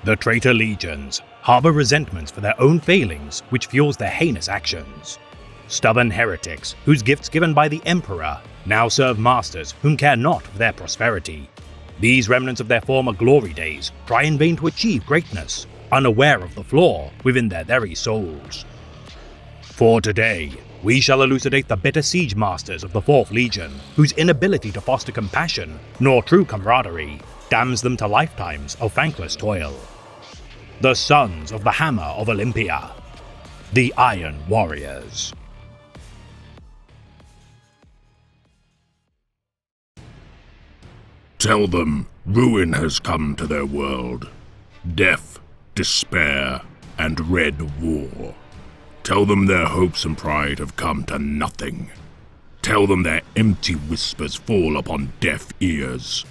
The traitor legions harbor resentments for their own failings, which fuels their heinous actions. Stubborn heretics, whose gifts given by the Emperor now serve masters whom care not for their prosperity. These remnants of their former glory days try in vain to achieve greatness, unaware of the flaw within their very souls. For today, we shall elucidate the bitter siege masters of the 4th Legion, whose inability to foster compassion nor true camaraderie damns them to lifetimes of thankless toil. The Sons of the Hammer of Olympia, the Iron Warriors. Tell them ruin has come to their world. Death, despair, and red war. Tell them their hopes and pride have come to nothing. Tell them their empty whispers fall upon deaf ears.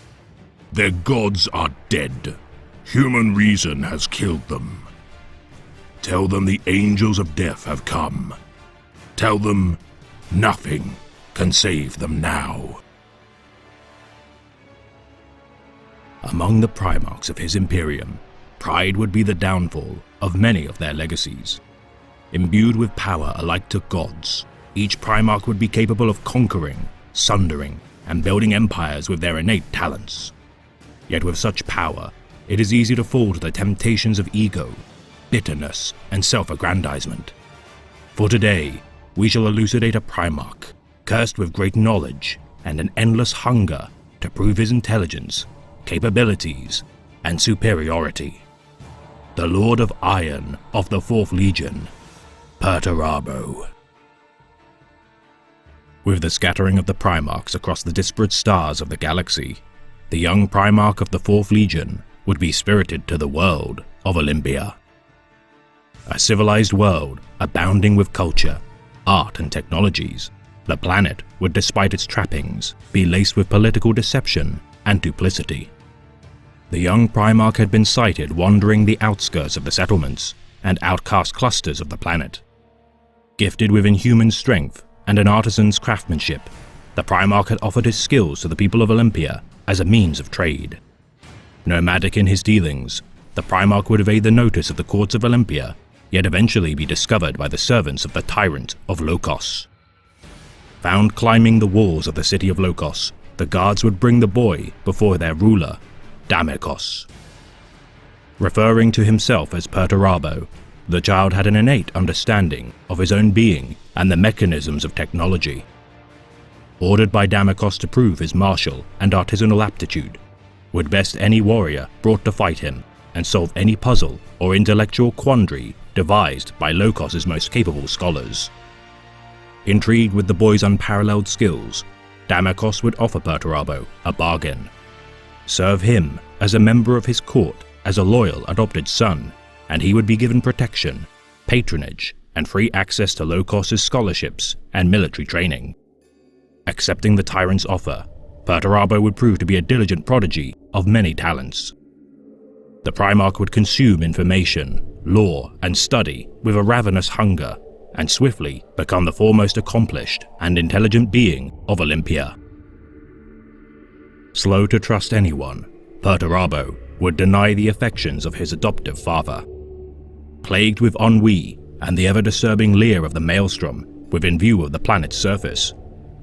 Their gods are dead. Human reason has killed them. Tell them the angels of death have come. Tell them nothing can save them now. Among the Primarchs of his Imperium, pride would be the downfall of many of their legacies. Imbued with power alike to gods, each Primarch would be capable of conquering, sundering, and building empires with their innate talents. Yet with such power, it is easy to fall to the temptations of ego, bitterness, and self-aggrandizement. For today, we shall elucidate a Primarch, cursed with great knowledge and an endless hunger to prove his intelligence, capabilities, and superiority. The Lord of Iron of the 4th Legion, Perturabo. With the scattering of the Primarchs across the disparate stars of the galaxy, the young Primarch of the 4th Legion would be spirited to the world of Olympia. A civilized world abounding with culture, art, and technologies, the planet would, despite its trappings, be laced with political deception and duplicity. The young Primarch had been sighted wandering the outskirts of the settlements and outcast clusters of the planet. Gifted with inhuman strength and an artisan's craftsmanship, the Primarch had offered his skills to the people of Olympia as a means of trade. Nomadic in his dealings, the Primarch would evade the notice of the courts of Olympia, yet eventually be discovered by the servants of the tyrant of Lokos. Found climbing the walls of the city of Lokos, the guards would bring the boy before their ruler, Damikos. Referring to himself as Perturabo, the child had an innate understanding of his own being and the mechanisms of technology. Ordered by Damikos to prove his martial and artisanal aptitude, would best any warrior brought to fight him and solve any puzzle or intellectual quandary devised by Lokos' most capable scholars. Intrigued with the boy's unparalleled skills, Damikos would offer Perturabo a bargain. Serve him as a member of his court as a loyal adopted son, and he would be given protection, patronage, and free access to Lokos' scholarships and military training. Accepting the tyrant's offer, Perturabo would prove to be a diligent prodigy of many talents. The Primarch would consume information, lore, and study with a ravenous hunger, and swiftly become the foremost accomplished and intelligent being of Olympia. Slow to trust anyone, Perturabo would deny the affections of his adoptive father. Plagued with ennui and the ever-disturbing leer of the Maelstrom within view of the planet's surface,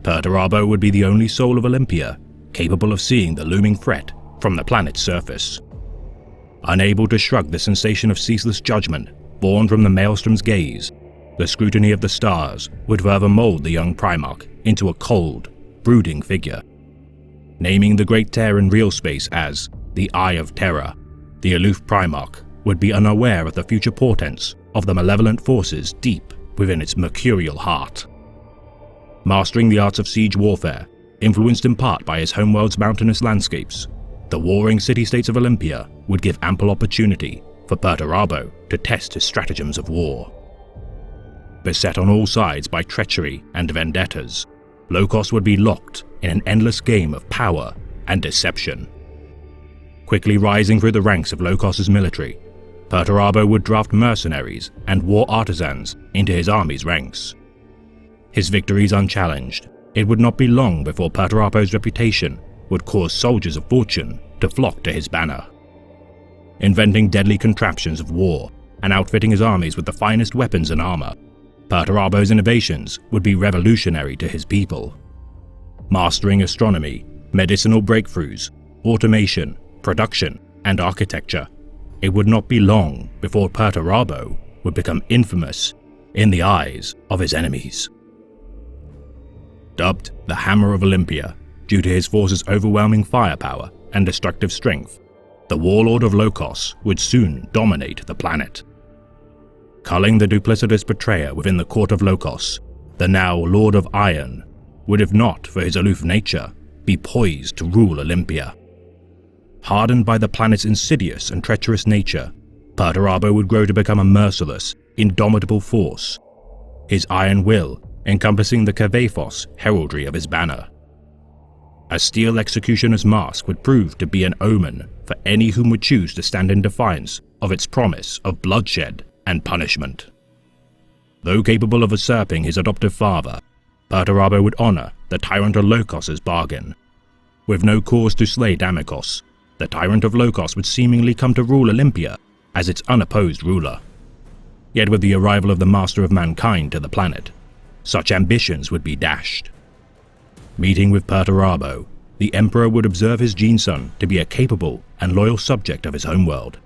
Perturabo would be the only soul of Olympia capable of seeing the looming threat from the planet's surface. Unable to shrug the sensation of ceaseless judgment born from the Maelstrom's gaze, the scrutiny of the stars would further mold the young Primarch into a cold, brooding figure. Naming the great tear in real space as the Eye of Terror, the aloof Primarch would be unaware of the future portents of the malevolent forces deep within its mercurial heart. Mastering the arts of siege warfare, influenced in part by his homeworld's mountainous landscapes, the warring city-states of Olympia would give ample opportunity for Perturabo to test his stratagems of war. Beset on all sides by treachery and vendettas, Lokos would be locked in an endless game of power and deception. Quickly rising through the ranks of Lokos' military, Perturabo would draft mercenaries and war artisans into his army's ranks. His victories unchallenged, it would not be long before Perturabo's reputation would cause soldiers of fortune to flock to his banner. inventing deadly contraptions of war and outfitting his armies with the finest weapons and armor. Perturabo's innovations would be revolutionary to his people. Mastering astronomy, medicinal breakthroughs, automation, production, and architecture, it would not be long before Perturabo would become infamous in the eyes of his enemies. Dubbed the Hammer of Olympia due to his force's overwhelming firepower and destructive strength, the Warlord of Lokos would soon dominate the planet. Culling the duplicitous betrayer within the court of Lokos, the now Lord of Iron would, if not for his aloof nature, be poised to rule Olympia. Hardened by the planet's insidious and treacherous nature, Perturabo would grow to become a merciless, indomitable force, his iron will encompassing the Kavathos heraldry of his banner. A steel executioner's mask would prove to be an omen for any whom would choose to stand in defiance of its promise of bloodshed and punishment. Though capable of usurping his adoptive father, Perturabo would honor the Tyrant of Lokos' bargain. With no cause to slay Damikos, the Tyrant of Lokos would seemingly come to rule Olympia as its unopposed ruler. Yet with the arrival of the Master of Mankind to the planet, such ambitions would be dashed. Meeting with Perturabo, the Emperor would observe his gene-son to be a capable and loyal subject of his homeworld.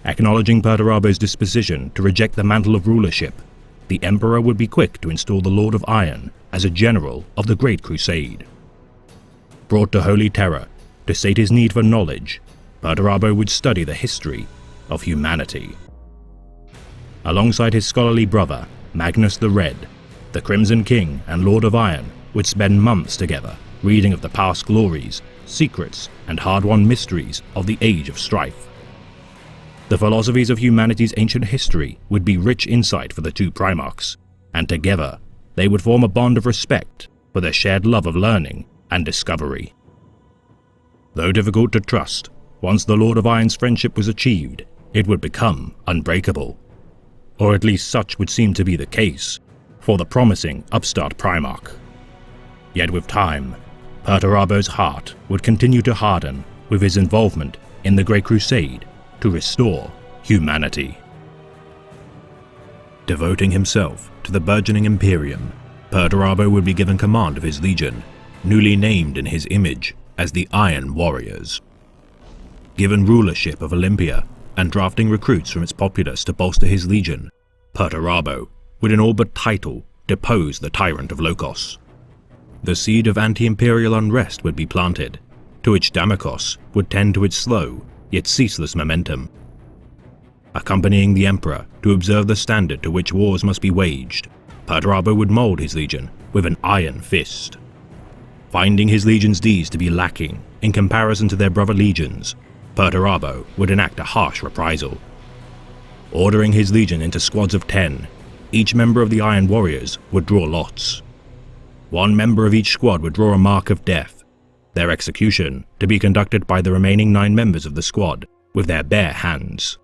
Acknowledging Perturabo's disposition to reject the mantle of rulership, the Emperor would be quick to install the Lord of Iron as a general of the Great Crusade. Brought to Holy Terror to sate his need for knowledge, Perturabo would study the history of humanity. Alongside his scholarly brother, Magnus the Red, the Crimson King and Lord of Iron would spend months together reading of the past glories, secrets, and hard-won mysteries of the Age of Strife. The philosophies of humanity's ancient history would be rich insight for the two Primarchs, and together they would form a bond of respect for their shared love of learning and discovery. Though difficult to trust, once the Lord of Iron's friendship was achieved, it would become unbreakable. Or at least such would seem to be the case for the promising upstart Primarch. Yet with time, Perturabo's heart would continue to harden with his involvement in the Great Crusade to restore humanity. Devoting himself to the burgeoning Imperium, Perturabo would be given command of his legion, newly named in his image as the Iron Warriors. Given rulership of Olympia and drafting recruits from its populace to bolster his legion, Perturabo would in all but title depose the Tyrant of Lokos. The seed of anti-imperial unrest would be planted, to which Damikos would tend to its slow yet ceaseless momentum. Accompanying the Emperor to observe the standard to which wars must be waged, Perturabo would mold his legion with an iron fist. Finding his legion's deeds to be lacking in comparison to their brother legions, Perturabo would enact a harsh reprisal. Ordering his legion into squads of 10, each member of the Iron Warriors would draw lots. One member of each squad would draw a mark of death, their execution to be conducted by the remaining 9 members of the squad with their bare hands.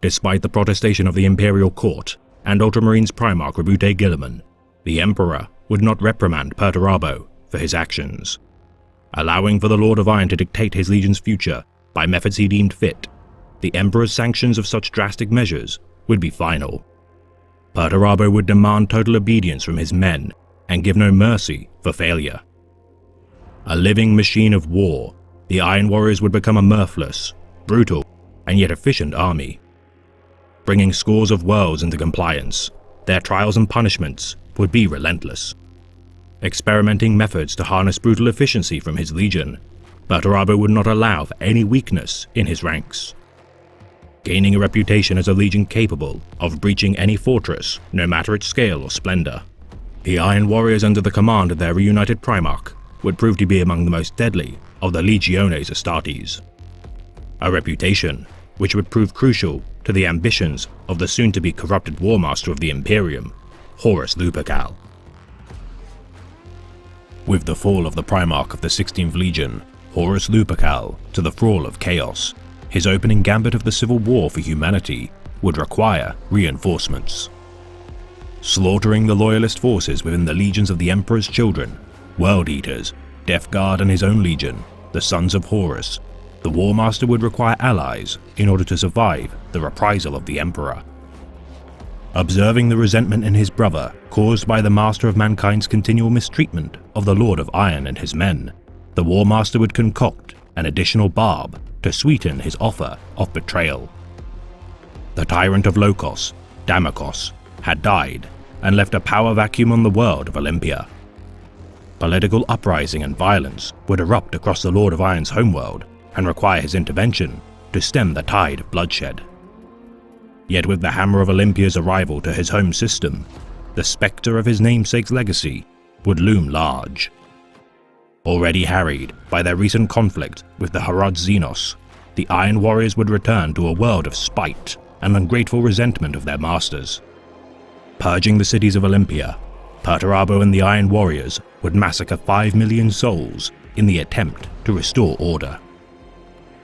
Despite the protestation of the Imperial Court and Ultramarines Primarch Rabute Guilliman, the Emperor would not reprimand Perturabo for his actions. Allowing for the Lord of Iron to dictate his legion's future by methods he deemed fit, the Emperor's sanctions of such drastic measures would be final. Perturabo would demand total obedience from his men and give no mercy for failure. A living machine of war, the Iron Warriors would become a mirthless, brutal, and yet efficient army. Bringing scores of worlds into compliance, their trials and punishments would be relentless. Experimenting methods to harness brutal efficiency from his legion, Perturabo would not allow for any weakness in his ranks. Gaining a reputation as a legion capable of breaching any fortress, no matter its scale or splendor, the Iron Warriors under the command of their reunited Primarch would prove to be among the most deadly of the Legiones Astartes. A reputation which would prove crucial to the ambitions of the soon-to-be corrupted War Master of the Imperium, Horus Lupercal. With the fall of the Primarch of the 16th Legion, Horus Lupercal, to the thrall of chaos, his opening gambit of the civil war for humanity would require reinforcements. Slaughtering the loyalist forces within the legions of the Emperor's children, World Eaters, Death Guard and his own legion, the Sons of Horus, the War Master would require allies in order to survive the reprisal of the Emperor. Observing the resentment in his brother caused by the Master of Mankind's continual mistreatment of the Lord of Iron and his men, the War Master would concoct an additional barb to sweeten his offer of betrayal. The tyrant of Lokos, Damakos, had died and left a power vacuum on the world of Olympia. Political uprising and violence would erupt across the Lord of Iron's homeworld and require his intervention to stem the tide of bloodshed. Yet with the Hammer of Olympia's arrival to his home system, the spectre of his namesake's legacy would loom large. Already harried by their recent conflict with the Herod Xenos, the Iron Warriors would return to a world of spite and ungrateful resentment of their masters. Purging the cities of Olympia, Perturabo and the Iron Warriors would massacre 5 million souls in the attempt to restore order.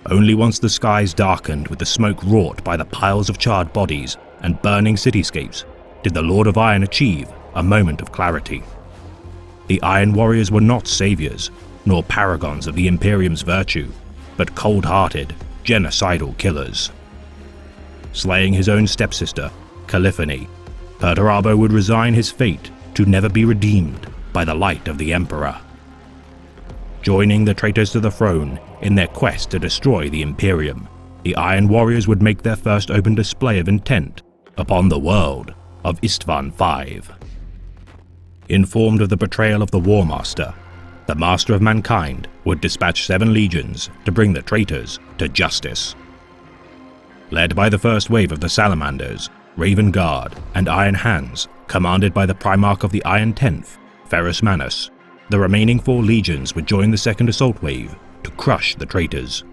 Only once the skies darkened with the smoke wrought by the piles of charred bodies and burning cityscapes did the Lord of Iron achieve a moment of clarity. The Iron Warriors were not saviors, nor paragons of the Imperium's virtue, but cold-hearted, genocidal killers. Slaying his own stepsister, Caliphone, Perturabo would resign his fate to never be redeemed by the light of the Emperor. Joining the traitors to the throne in their quest to destroy the Imperium, the Iron Warriors would make their first open display of intent upon the world of Istvan V. Informed of the betrayal of the War Master, the Master of Mankind would dispatch 7 legions to bring the traitors to justice. Led by the first wave of the Salamanders, Raven Guard, and Iron Hands, commanded by the Primarch of the Iron Tenth, Ferrus Manus, the remaining 4 legions would join the second assault wave to crush the traitors.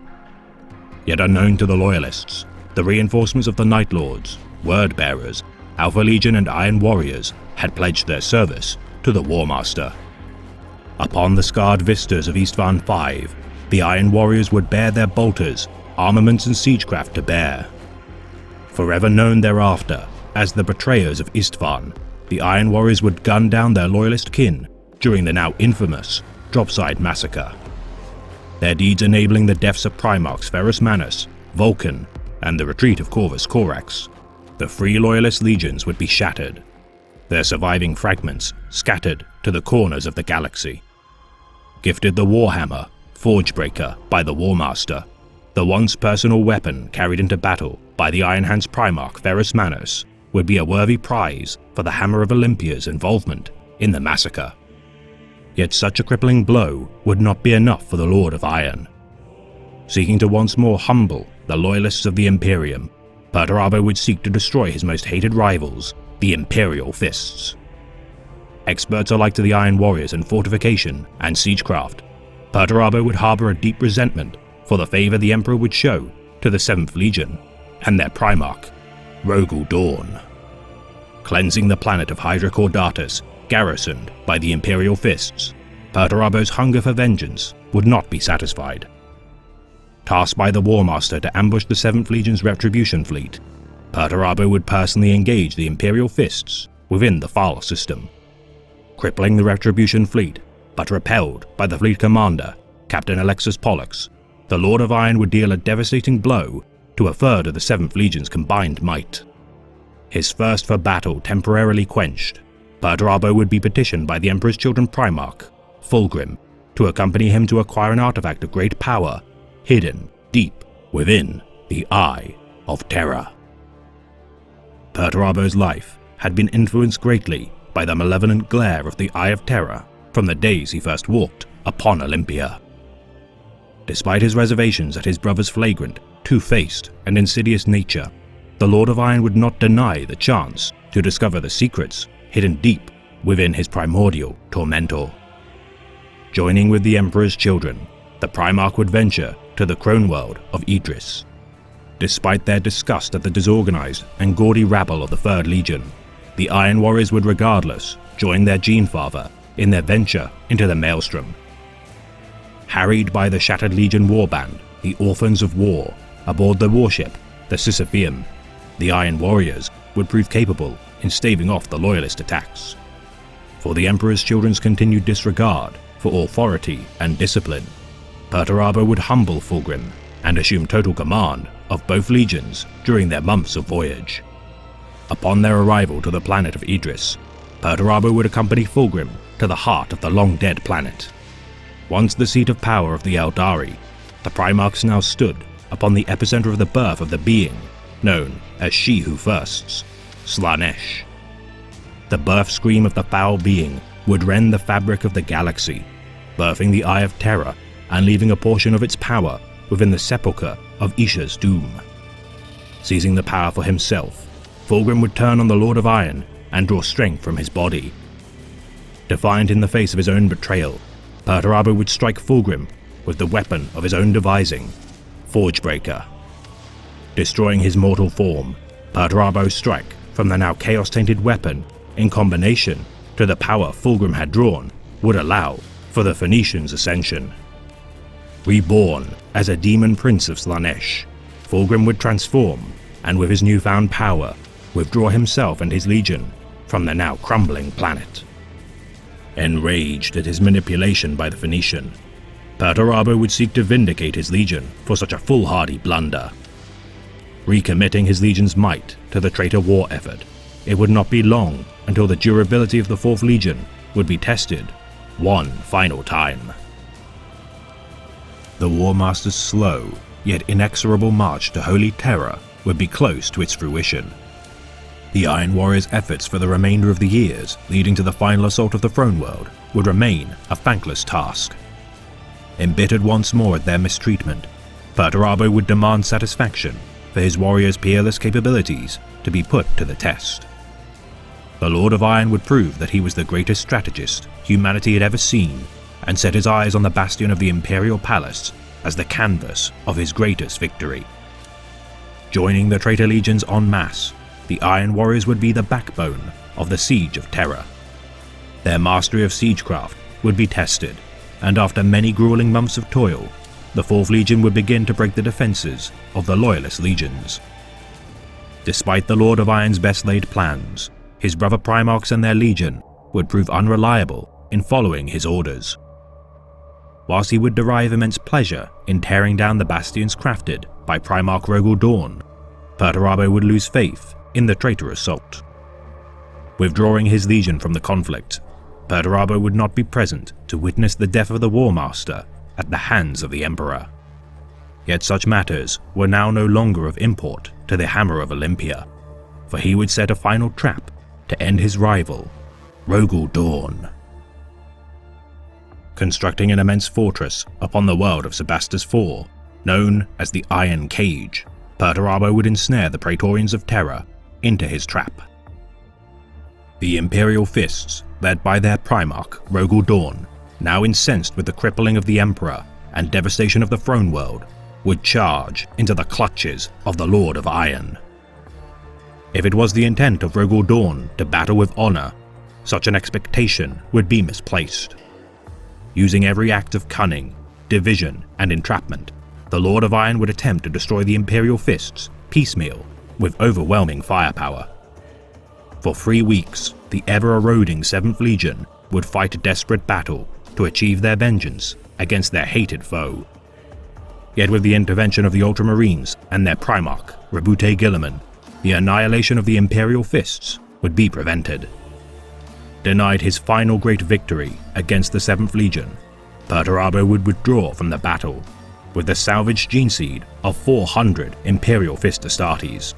Yet unknown to the Loyalists, the reinforcements of the Night Lords, Word Bearers, Alpha Legion and Iron Warriors had pledged their service to the War Master. Upon the scarred vistas of Istvan V, the Iron Warriors would bear their bolters, armaments and siegecraft to bear. Forever known thereafter as the betrayers of Istvan, the Iron Warriors would gun down their loyalist kin during the now infamous Dropside Massacre. Their deeds enabling the deaths of Primarchs Ferrus Manus, Vulcan, and the retreat of Corvus Corax. The 3 loyalist legions would be shattered, their surviving fragments scattered to the corners of the galaxy. Gifted the Warhammer, Forgebreaker by the War Master, the once personal weapon carried into battle by the Iron Hands Primarch Ferrus Manus would be a worthy prize for the Hammer of Olympia's involvement in the massacre. Yet such a crippling blow would not be enough for the Lord of Iron. Seeking to once more humble the loyalists of the Imperium, Perturabo would seek to destroy his most hated rivals, the Imperial Fists. Experts alike to the Iron Warriors in fortification and siegecraft, Perturabo would harbor a deep resentment for the favor the Emperor would show to the 7th Legion and their Primarch, Rogel Dawn. Cleansing the planet of Hydra Caudatus, garrisoned by the Imperial Fists, Perturabo's hunger for vengeance would not be satisfied. Tasked by the War Master to ambush the 7th Legion's Retribution fleet, Perturabo would personally engage the Imperial Fists within the Thal system. Crippling the Retribution fleet, but repelled by the fleet commander, Captain Alexis Pollux, the Lord of Iron would deal a devastating blow to a third of the 7th Legion's combined might. His thirst for battle temporarily quenched, Perturabo would be petitioned by the Emperor's Children Primarch, Fulgrim, to accompany him to acquire an artifact of great power, hidden deep within the Eye of Terror. Perturabo's life had been influenced greatly by the malevolent glare of the Eye of Terror from the days he first walked upon Olympia. Despite his reservations at his brother's flagrant, two-faced, and insidious nature, the Lord of Iron would not deny the chance to discover the secrets hidden deep within his primordial tormentor. Joining with the Emperor's children, the Primarch would venture to the Crone world of Idris. Despite their disgust at the disorganized and gaudy rabble of the 3rd Legion, the Iron Warriors would regardless join their Genefather in their venture into the Maelstrom. Harried by the Shattered Legion warband, the Orphans of War, aboard the warship, the Sisypheum, the Iron Warriors would prove capable in staving off the Loyalist attacks. For the Emperor's children's continued disregard for authority and discipline, Perturabo would humble Fulgrim and assume total command of both legions during their months of voyage. Upon their arrival to the planet of Idris, Perturabo would accompany Fulgrim to the heart of the long-dead planet. Once the seat of power of the Eldari, the Primarchs now stood upon the epicenter of the birth of the being known as She Who Firsts, Slaanesh. The birth scream of the foul being would rend the fabric of the galaxy, birthing the Eye of Terror and leaving a portion of its power within the sepulchre of Isha's doom. Seizing the power for himself, Fulgrim would turn on the Lord of Iron and draw strength from his body. Defiant in the face of his own betrayal, Perturabo would strike Fulgrim with the weapon of his own devising, Forgebreaker. Destroying his mortal form, Perturabo's strike from the now chaos-tainted weapon, in combination to the power Fulgrim had drawn, would allow for the Phoenician's ascension. Reborn as a demon prince of Slaanesh, Fulgrim would transform, and with his newfound power, withdraw himself and his legion from the now crumbling planet. Enraged at his manipulation by the Phoenician, Perturabo would seek to vindicate his legion for such a foolhardy blunder. Recommitting his legion's might to the traitor war effort, it would not be long until the durability of the 4th Legion would be tested one final time. The War Master's slow, yet inexorable march to Holy Terror would be close to its fruition. The Iron Warriors' efforts for the remainder of the years leading to the final assault of the Throne World would remain a thankless task. Embittered once more at their mistreatment, Perturabo would demand satisfaction for his warriors' peerless capabilities to be put to the test. The Lord of Iron would prove that he was the greatest strategist humanity had ever seen, and set his eyes on the bastion of the Imperial Palace as the canvas of his greatest victory. Joining the traitor legions en masse, the Iron Warriors would be the backbone of the Siege of Terror. Their mastery of siegecraft would be tested, and after many grueling months of toil, the 4th Legion would begin to break the defenses of the Loyalist legions. Despite the Lord of Iron's best-laid plans, his brother Primarchs and their legion would prove unreliable in following his orders. Whilst he would derive immense pleasure in tearing down the bastions crafted by Primarch Rogel Dorn, Perturabo would lose faith in the traitor assault. Withdrawing his legion from the conflict, Perturabo would not be present to witness the death of the War Master at the hands of the Emperor. Yet such matters were now no longer of import to the Hammer of Olympia, for he would set a final trap to end his rival, Rogel Dorn. Constructing an immense fortress upon the world of Sebastus IV, known as the Iron Cage, Perturabo would ensnare the Praetorians of Terror into his trap. The Imperial Fists, led by their Primarch, Rogel Dorn, now incensed with the crippling of the Emperor and devastation of the Throne World, would charge into the clutches of the Lord of Iron. If it was the intent of Rogel Dorn to battle with honor, such an expectation would be misplaced. Using every act of cunning, division, and entrapment, the Lord of Iron would attempt to destroy the Imperial Fists piecemeal with overwhelming firepower. For 3 weeks, the ever-eroding 7th Legion would fight a desperate battle to achieve their vengeance against their hated foe. Yet with the intervention of the Ultramarines and their Primarch, Rabute Guilliman, the annihilation of the Imperial Fists would be prevented. Denied his final great victory against the 7th Legion, Perturabo would withdraw from the battle with the salvaged gene seed of 400 Imperial Fist Astartes.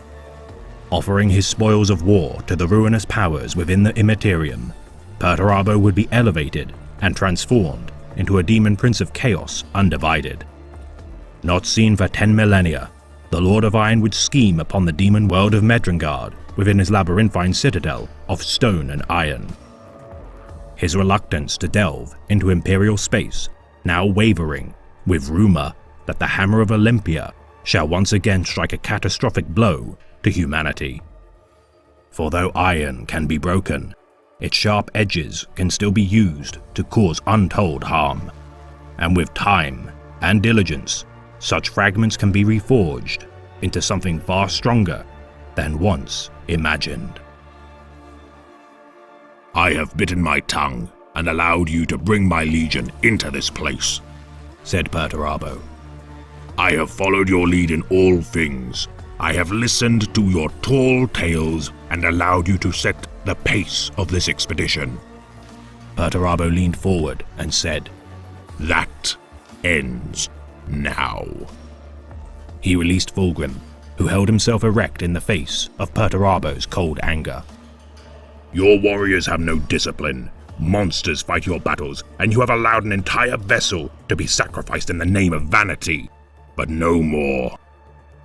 Offering his spoils of war to the ruinous powers within the Immaterium, Perturabo would be elevated and transformed into a demon prince of chaos undivided. Not seen for 10 millennia, the Lord of Iron would scheme upon the demon world of Medrengard within his labyrinthine citadel of stone and iron. His reluctance to delve into Imperial space now wavering with rumor that the Hammer of Olympia shall once again strike a catastrophic blow to humanity. For though iron can be broken, its sharp edges can still be used to cause untold harm, and with time and diligence, such fragments can be reforged into something far stronger than once imagined. I have bitten my tongue and allowed you to bring my legion into this place, said Perturabo. I have followed your lead in all things. I have listened to your tall tales and allowed you to set the pace of this expedition. Perturabo leaned forward and said, That ends now. He released Fulgrim, who held himself erect in the face of Perturabo's cold anger. Your warriors have no discipline. Monsters fight your battles, and you have allowed an entire vessel to be sacrificed in the name of vanity. But no more.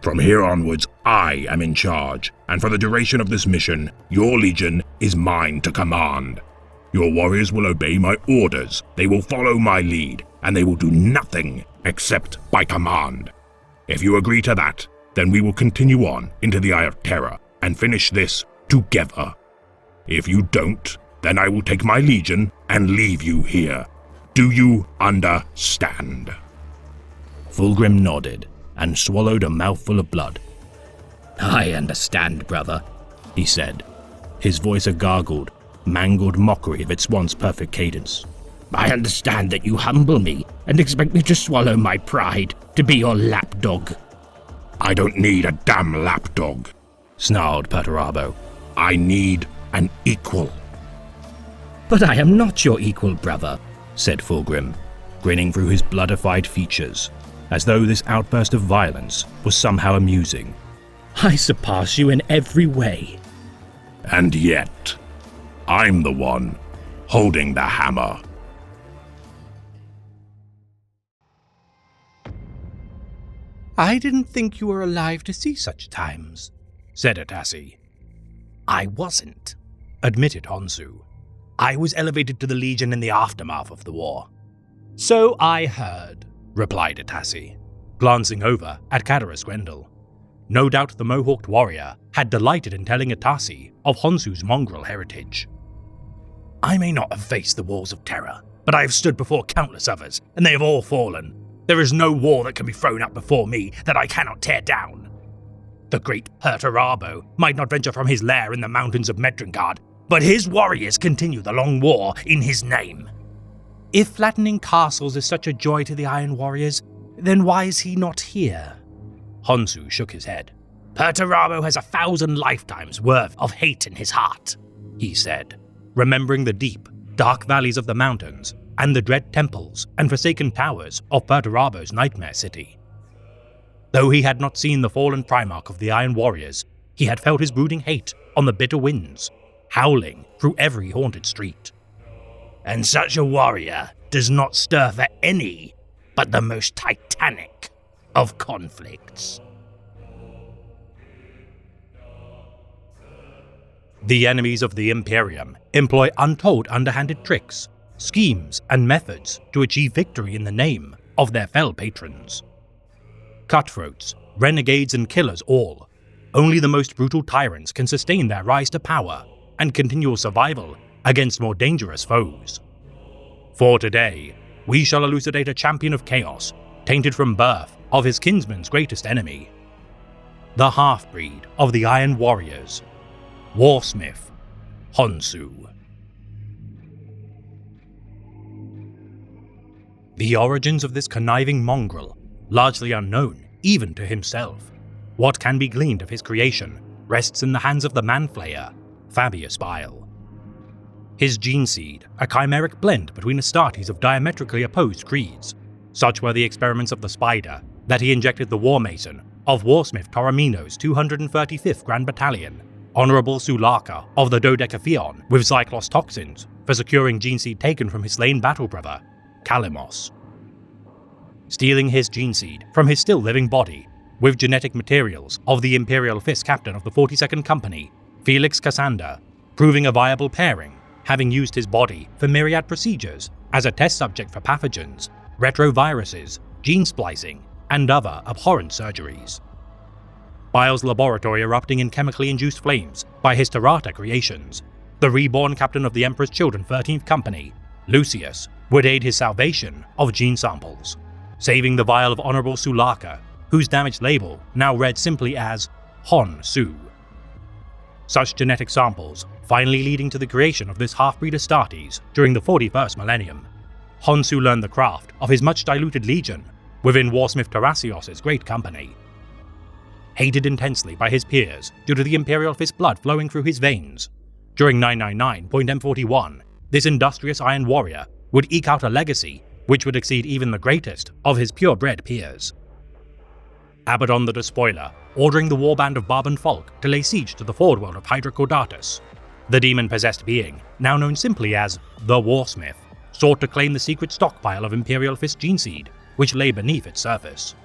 From here onwards, I am in charge, and for the duration of this mission, your legion is mine to command. Your warriors will obey my orders, they will follow my lead, and they will do nothing except by command. If you agree to that, then we will continue on into the Eye of Terror and finish this together. If you don't, then I will take my legion and leave you here. Do you understand? Fulgrim nodded and swallowed a mouthful of blood. I understand, brother, he said, his voice a gargled, mangled mockery of its once perfect cadence. I understand that you humble me and expect me to swallow my pride, to be your lapdog. I don't need a damn lapdog, snarled Perturabo. I need an equal. But I am not your equal, brother, said Fulgrim, grinning through his bloodified features, as though this outburst of violence was somehow amusing. I surpass you in every way. And yet, I'm the one holding the hammer. I didn't think you were alive to see such times, said Atassi. I wasn't, admitted Honshu. I was elevated to the Legion in the aftermath of the war. So I heard, replied Atassi, glancing over at Cadaris Grendel. No doubt the Mohawked warrior had delighted in telling Atassi of Honshu's mongrel heritage. I may not have faced the walls of terror, but I have stood before countless others, and they have all fallen. There is no wall that can be thrown up before me that I cannot tear down. The great Perturabo might not venture from his lair in the mountains of Medrengard, but his warriors continue the long war in his name. If flattening castles is such a joy to the Iron Warriors, then why is he not here? Honshu shook his head. Perturabo has 1,000 lifetimes worth of hate in his heart, he said, remembering the deep, dark valleys of the mountains and the dread temples and forsaken towers of Perturabo's nightmare city. Though he had not seen the fallen Primarch of the Iron Warriors, he had felt his brooding hate on the bitter winds, howling through every haunted street. And such a warrior does not stir for any but the most titanic of conflicts. The enemies of the Imperium employ untold underhanded tricks, schemes, and methods to achieve victory in the name of their fell patrons. Cutthroats, renegades, and killers all, only the most brutal tyrants can sustain their rise to power and continual survival against more dangerous foes. For today, we shall elucidate a champion of chaos, tainted from birth of his kinsman's greatest enemy, the half-breed of the Iron Warriors, Warsmith Honshu. The origins of this conniving mongrel, largely unknown even to himself. What can be gleaned of his creation rests in the hands of the man-flayer, Fabius Bile. His gene seed, a chimeric blend between Astartes of diametrically opposed creeds. Such were the experiments of the spider that he injected the War Mason of Warsmith Toromino's 235th Grand Battalion, Honorable Sulaka of the Dodecaphion, with Zyklos toxins for securing gene seed taken from his slain battle brother, Kalemos. Stealing his gene seed from his still-living body, with genetic materials of the Imperial Fist captain of the 42nd Company, Felix Cassander, proving a viable pairing, having used his body for myriad procedures as a test subject for pathogens, retroviruses, gene splicing, and other abhorrent surgeries. Bile's laboratory erupting in chemically induced flames by his Tarata creations, the reborn captain of the Emperor's Children 13th Company, Lucius, would aid his salvation of gene samples, saving the vial of Honorable Sulaka, whose damaged label now read simply as Hon-Su. Such genetic samples finally leading to the creation of this half-breed Astartes during the 41st millennium. Honshu learned the craft of his much-diluted legion within Warsmith Terrasios' great company. Hated intensely by his peers due to the Imperial Fist blood flowing through his veins, during 999.M41, this industrious Iron Warrior would eke out a legacy which would exceed even the greatest of his purebred peers. Abaddon the Despoiler, ordering the warband of Barban Falk to lay siege to the forward world of Hydra Caudatus, the demon-possessed being, now known simply as the Warsmith, sought to claim the secret stockpile of Imperial Fist gene seed, which lay beneath its surface.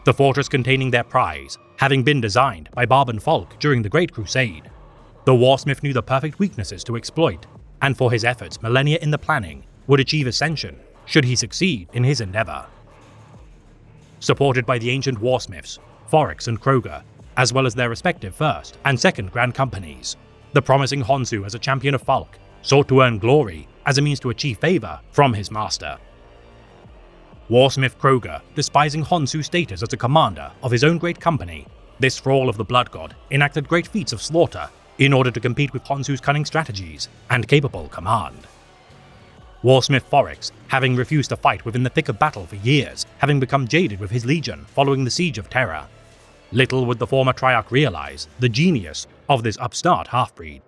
The fortress containing their prize, having been designed by Barban Falk during the Great Crusade, the Warsmith knew the perfect weaknesses to exploit, and for his efforts millennia in the planning would achieve ascension should he succeed in his endeavor. Supported by the ancient Warsmiths, Foryx and Kroger, as well as their respective first and second grand companies, the promising Honshu as a champion of Falk sought to earn glory as a means to achieve favor from his master. Warsmith Kroger, despising Honshu's status as a commander of his own great company, this thrall of the Blood God enacted great feats of slaughter in order to compete with Honshu's cunning strategies and capable command. Warsmith Foryx, having refused to fight within the thick of battle for years, having become jaded with his legion following the Siege of Terra, little would the former Triarch realize the genius of this upstart half-breed.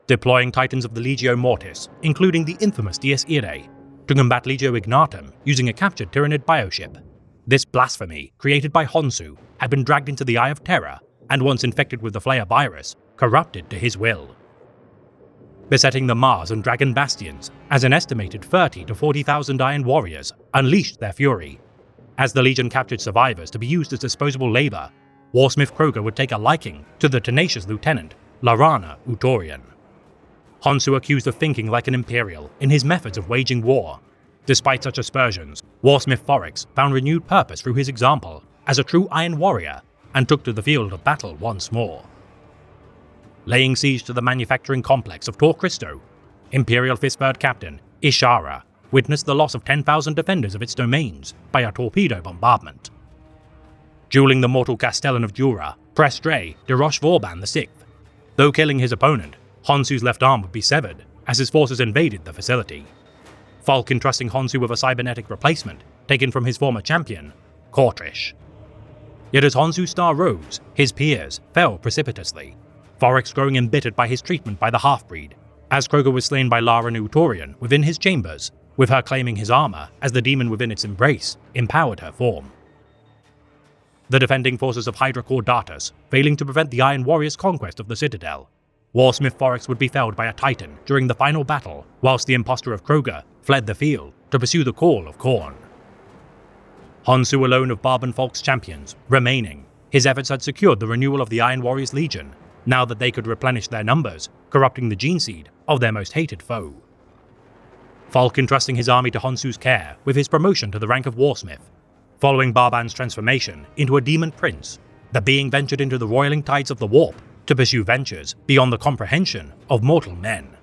Deploying Titans of the Legio Mortis, including the infamous Dies Irae, to combat Legio Ignatum using a captured Tyranid bioship, this blasphemy, created by Honshu, had been dragged into the Eye of Terror, and once infected with the Flayer virus, corrupted to his will. Besetting the Mars and Dragon Bastions, as an estimated 30 to 40,000 Iron Warriors unleashed their fury. As the Legion captured survivors to be used as disposable labor, Warsmith Kroger would take a liking to the tenacious lieutenant, Larana Utorian. Honshu accused of thinking like an Imperial in his methods of waging war. Despite such aspersions, Warsmith Foryx found renewed purpose through his example as a true Iron Warrior and took to the field of battle once more. Laying siege to the manufacturing complex of Tor Christo, Imperial Fistbird Captain Ishara witnessed the loss of 10,000 defenders of its domains by a torpedo bombardment. Dueling the mortal Castellan of Jura, Prestre de Roche Vauban VI. Though killing his opponent, Honshu's left arm would be severed as his forces invaded the facility. Falk entrusting Honshu with a cybernetic replacement taken from his former champion, Kortrish. Yet as Honshu's star rose, his peers fell precipitously, Foryx growing embittered by his treatment by the half-breed, as Kroger was slain by Lara Utorian within his chambers, with her claiming his armor as the demon within its embrace empowered her form. The defending forces of Hydra Caudatus failing to prevent the Iron Warrior's conquest of the Citadel, Warsmith Foryx would be felled by a Titan during the final battle, whilst the impostor of Kroger fled the field to pursue the call of Khorne. Honshu alone of Barban Falk's champions, remaining, his efforts had secured the renewal of the Iron Warrior's Legion, now that they could replenish their numbers, corrupting the gene seed of their most hated foe. Falk entrusting his army to Honshu's care with his promotion to the rank of Warsmith. Following Barban's transformation into a demon prince, the being ventured into the roiling tides of the warp to pursue ventures beyond the comprehension of mortal men.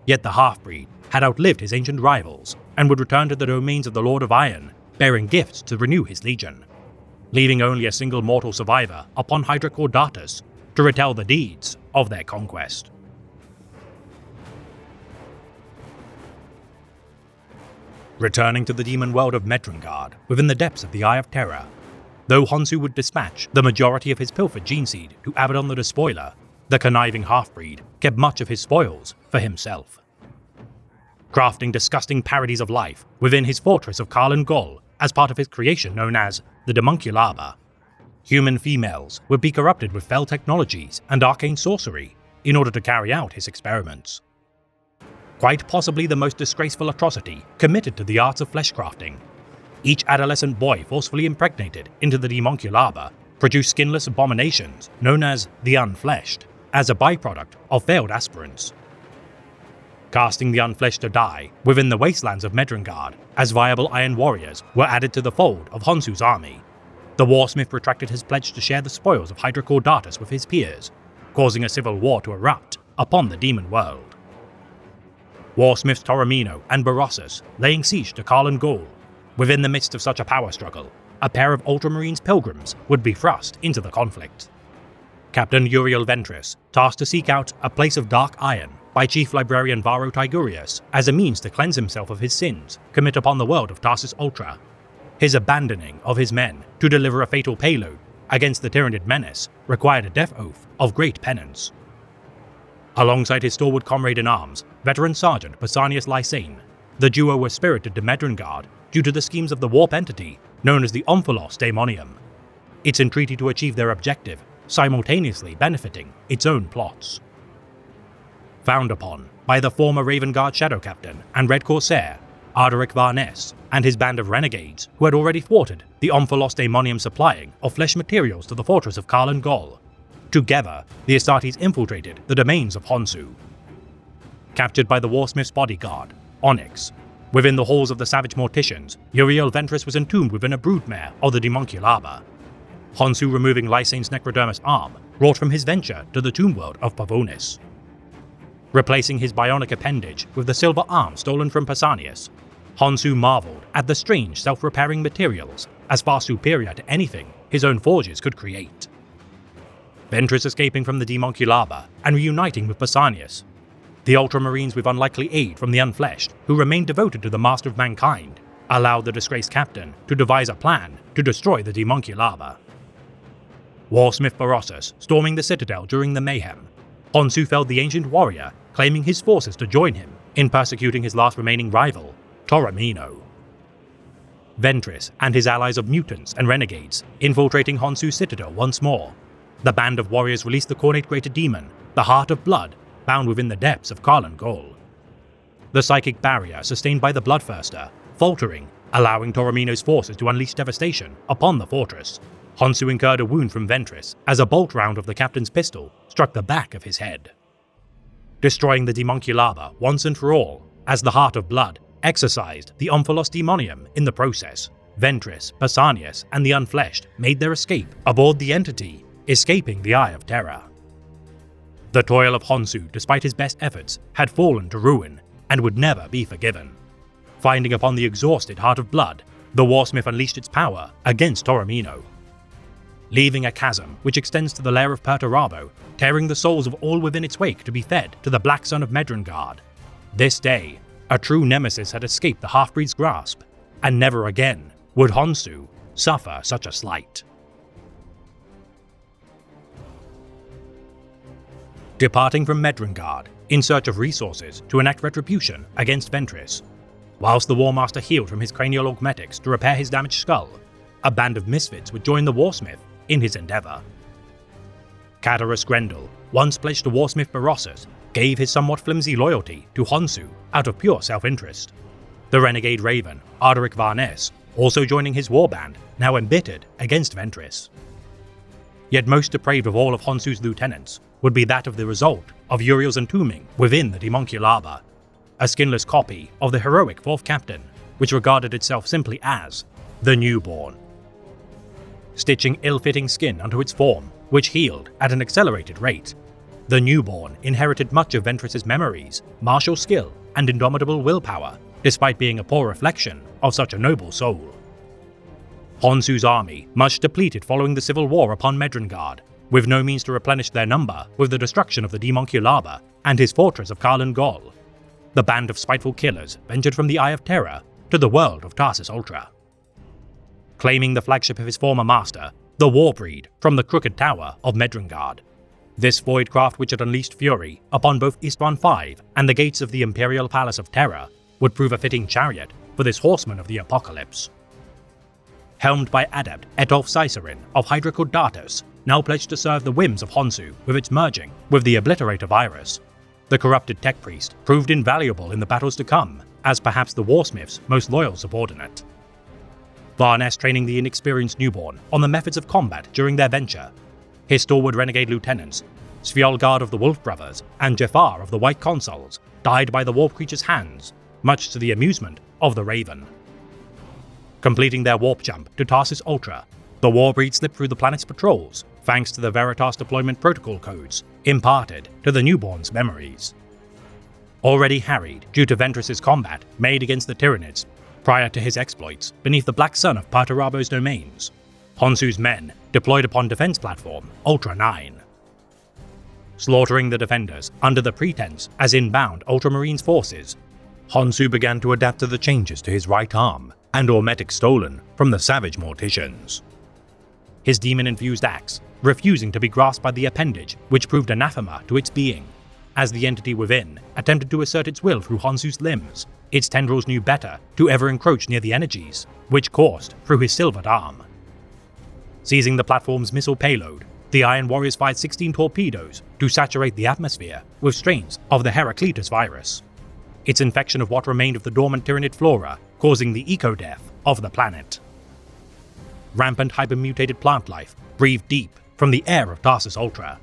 Yet the half-breed had outlived his ancient rivals and would return to the domains of the Lord of Iron, bearing gifts to renew his legion, leaving only a single mortal survivor upon Hydra Caudatus to retell the deeds of their conquest. Returning to the demon world of Medrengard within the depths of the Eye of Terror, though Honshu would dispatch the majority of his pilfered gene seed to Abaddon the Despoiler, the conniving half-breed kept much of his spoils for himself. Crafting disgusting parodies of life within his fortress of Karlan Gol as part of his creation known as the Demunculaba, human females would be corrupted with fell technologies and arcane sorcery in order to carry out his experiments. Quite possibly the most disgraceful atrocity committed to the arts of flesh crafting. Each adolescent boy forcefully impregnated into the Demunculaba produced skinless abominations known as the Unfleshed, as a byproduct of failed aspirants. Casting the Unfleshed to die within the wastelands of Medrengard as viable Iron Warriors were added to the fold of Honshu's army, the Warsmith retracted his pledge to share the spoils of Hydra Caudatus with his peers, causing a civil war to erupt upon the demon world. Warsmiths Toromino and Berossus laying siege to Karlan Gol. Within the midst of such a power struggle, a pair of Ultramarines pilgrims would be thrust into the conflict. Captain Uriel Ventress, tasked to seek out a place of dark iron by Chief Librarian Varro Tigurius as a means to cleanse himself of his sins commit upon the world of Tarsus Ultra. His abandoning of his men to deliver a fatal payload against the Tyranid menace required a death oath of great penance. Alongside his stalwart comrade-in-arms, veteran Sergeant Pausanias Lysane, the duo were spirited to Medrengard due to the schemes of the warp entity known as the Omphalos Daemonium, its entreaty to achieve their objective, simultaneously benefiting its own plots. Found upon by the former Raven Guard Shadow Captain and Red Corsair, Ardaric Varnes, and his band of renegades who had already thwarted the Omphalos Daemonium supplying of flesh materials to the fortress of Karlan Gol. Together, the Astartes infiltrated the domains of Honshu. Captured by the Warsmith's bodyguard, Onyx, within the halls of the savage Morticians, Uriel Ventress was entombed within a broodmare of the Demonculaba. Honshu removing Lysane's necrodermis arm brought from his venture to the tomb world of Pavonis. Replacing his bionic appendage with the silver arm stolen from Pausanias, Honshu marveled at the strange self-repairing materials as far superior to anything his own forges could create. Ventress escaping from the Demonculaba and reuniting with Pausanias, the Ultramarines with unlikely aid from the Unfleshed, who remained devoted to the Master of Mankind, allowed the disgraced captain to devise a plan to destroy the Demonculaba. Warsmith Barossus storming the citadel during the mayhem, Honshu felled the ancient warrior, claiming his forces to join him in persecuting his last remaining rival, Toromino. Ventress and his allies of mutants and renegades infiltrating Honshu's citadel once more, the band of warriors released the Cornate Greater Demon, the Heart of Blood, bound within the depths of Karlan Gol. The psychic barrier sustained by the Bloodthirster, faltering, allowing Toromino's forces to unleash devastation upon the fortress. Honshu incurred a wound from Ventress as a bolt round of the captain's pistol struck the back of his head. Destroying the Demonculaba once and for all, as the Heart of Blood exorcised the Omphalos Daemonium in the process, Ventress, Pausanias, and the Unfleshed made their escape aboard the entity, escaping the Eye of Terror. The toil of Honshu, despite his best efforts, had fallen to ruin and would never be forgiven. Finding upon the exhausted Heart of Blood, the Warsmith unleashed its power against Toromino, leaving a chasm which extends to the lair of Perturabo, tearing the souls of all within its wake to be fed to the Black Sun of Medrengard. This day, a true nemesis had escaped the half-breed's grasp, and never again would Honshu suffer such a slight. Departing from Medrengard in search of resources to enact retribution against Ventress, whilst the War Master healed from his cranial augmetics to repair his damaged skull, a band of misfits would join the Warsmith in his endeavour. Cadorus Grendel, once pledged to Warsmith Barossus, gave his somewhat flimsy loyalty to Honshu out of pure self-interest. The renegade Raven, Ardaric Varnes, also joining his warband, now embittered against Ventress. Yet most depraved of all of Honshu's lieutenants would be that of the result of Uriel's entombing within the Demonculaba, a skinless copy of the heroic 4th Captain, which regarded itself simply as the Newborn. Stitching ill-fitting skin onto its form, which healed at an accelerated rate, the Newborn inherited much of Ventress's memories, martial skill, and indomitable willpower, despite being a poor reflection of such a noble soul. Honshu's army, much depleted following the civil war upon Medrengard, with no means to replenish their number with the destruction of the Demonculaba and his fortress of Karlan Gol, the band of spiteful killers ventured from the Eye of Terror to the world of Tarsus Ultra. Claiming the flagship of his former master, the Warbreed, from the Crooked Tower of Medrengard. This void craft which had unleashed fury upon both Istvan V and the gates of the Imperial Palace of Terror would prove a fitting chariot for this horseman of the apocalypse. Helmed by Adept Etolf Cicerin of Hydra Caudatus, now pledged to serve the whims of Honshu with its merging with the Obliterator virus, the corrupted tech priest proved invaluable in the battles to come as perhaps the Warsmith's most loyal subordinate. Varnes training the inexperienced Newborn on the methods of combat during their venture, his stalwart renegade lieutenants, Sviolgard of the Wolf Brothers and Jafar of the White Consuls, died by the warp creature's hands, much to the amusement of the Raven. Completing their warp jump to Tarsus Ultra, the Warbreed slipped through the planet's patrols thanks to the Veritas deployment protocol codes imparted to the Newborn's memories. Already harried due to Ventress's combat made against the Tyranids prior to his exploits beneath the Black Sun of Perturabo's domains, Honshu's men deployed upon defense platform Ultra 9. slaughtering the defenders under the pretense as inbound Ultramarines forces. Honshu began to adapt to the changes to his right arm and Ormetic stolen from the savage Morticians. His demon-infused axe, refusing to be grasped by the appendage which proved anathema to its being. As the entity within attempted to assert its will through Honshu's limbs, its tendrils knew better to ever encroach near the energies, which coursed through his silvered arm. Seizing the platform's missile payload, the Iron Warriors fired 16 torpedoes to saturate the atmosphere with strains of the Heraclitus virus. Its infection of what remained of the dormant Tyranid flora, causing the eco-death of the planet. Rampant hypermutated plant life breathed deep from the air of Tarsus Ultra,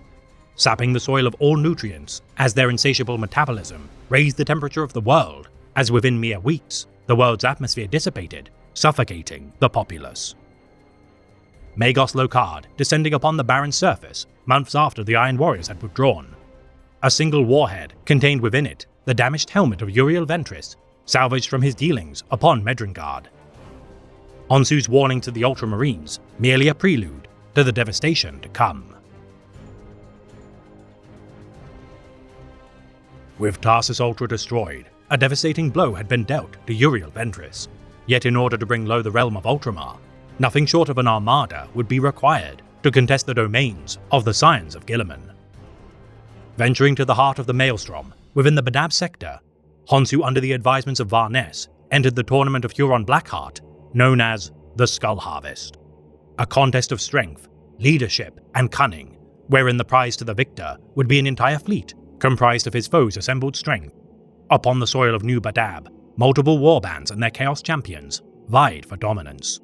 sapping the soil of all nutrients as their insatiable metabolism raised the temperature of the world, as within mere weeks, the world's atmosphere dissipated, suffocating the populace. Magos Locard descending upon the barren surface months after the Iron Warriors had withdrawn. A single warhead contained within it the damaged helmet of Uriel Ventris, salvaged from his dealings upon Medringard. Honshu's warning to the Ultramarines merely a prelude to the devastation to come. With Tarsus Ultra destroyed, a devastating blow had been dealt to Uriel Ventris, yet in order to bring low the realm of Ultramar, nothing short of an armada would be required to contest the domains of the Scions of Guilliman. Venturing to the heart of the Maelstrom, within the Badab sector, Honshu, under the advisements of Varnes, entered the tournament of Huron Blackheart, known as the Skull Harvest. A contest of strength, leadership, and cunning, wherein the prize to the victor would be an entire fleet comprised of his foes' assembled strength. Upon the soil of New Badab, multiple warbands and their Chaos champions vied for dominance.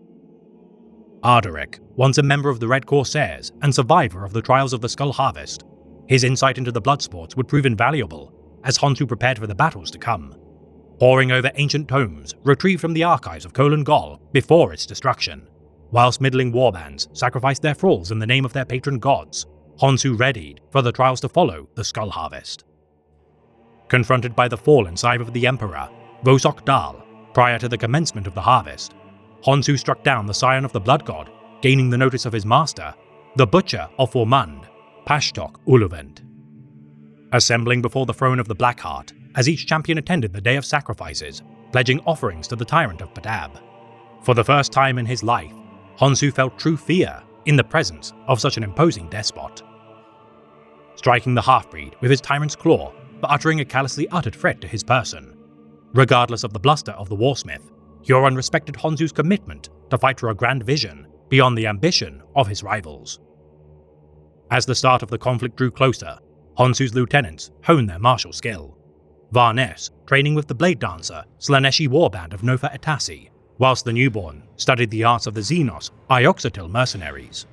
Ardaric, once a member of the Red Corsairs and survivor of the trials of the Skull Harvest, his insight into the blood sports would prove invaluable as Honshu prepared for the battles to come, poring over ancient tomes retrieved from the archives of Kolan Gol before its destruction. Whilst middling warbands sacrificed their thralls in the name of their patron gods, Honshu readied for the trials to follow the Skull Harvest. Confronted by the fallen side of the Emperor, Vosok Dal, prior to the commencement of the harvest, Honshu struck down the scion of the Blood God, gaining the notice of his master, the Butcher of Formund, Pashtok Uluvent. Assembling before the throne of the Blackheart, as each champion attended the Day of Sacrifices, pledging offerings to the Tyrant of Badab. For the first time in his life, Honshu felt true fear in the presence of such an imposing despot. Striking the half-breed with his tyrant's claw, but uttering a callously uttered threat to his person. Regardless of the bluster of the Warsmith, Huron respected Honshu's commitment to fight for a grand vision beyond the ambition of his rivals. As the start of the conflict drew closer, Honshu's lieutenants honed their martial skill. Varnes training with the blade dancer Slaneshi warband of Nofa Etasi, whilst the newborn studied the arts of the Xenos Ioxotil mercenaries.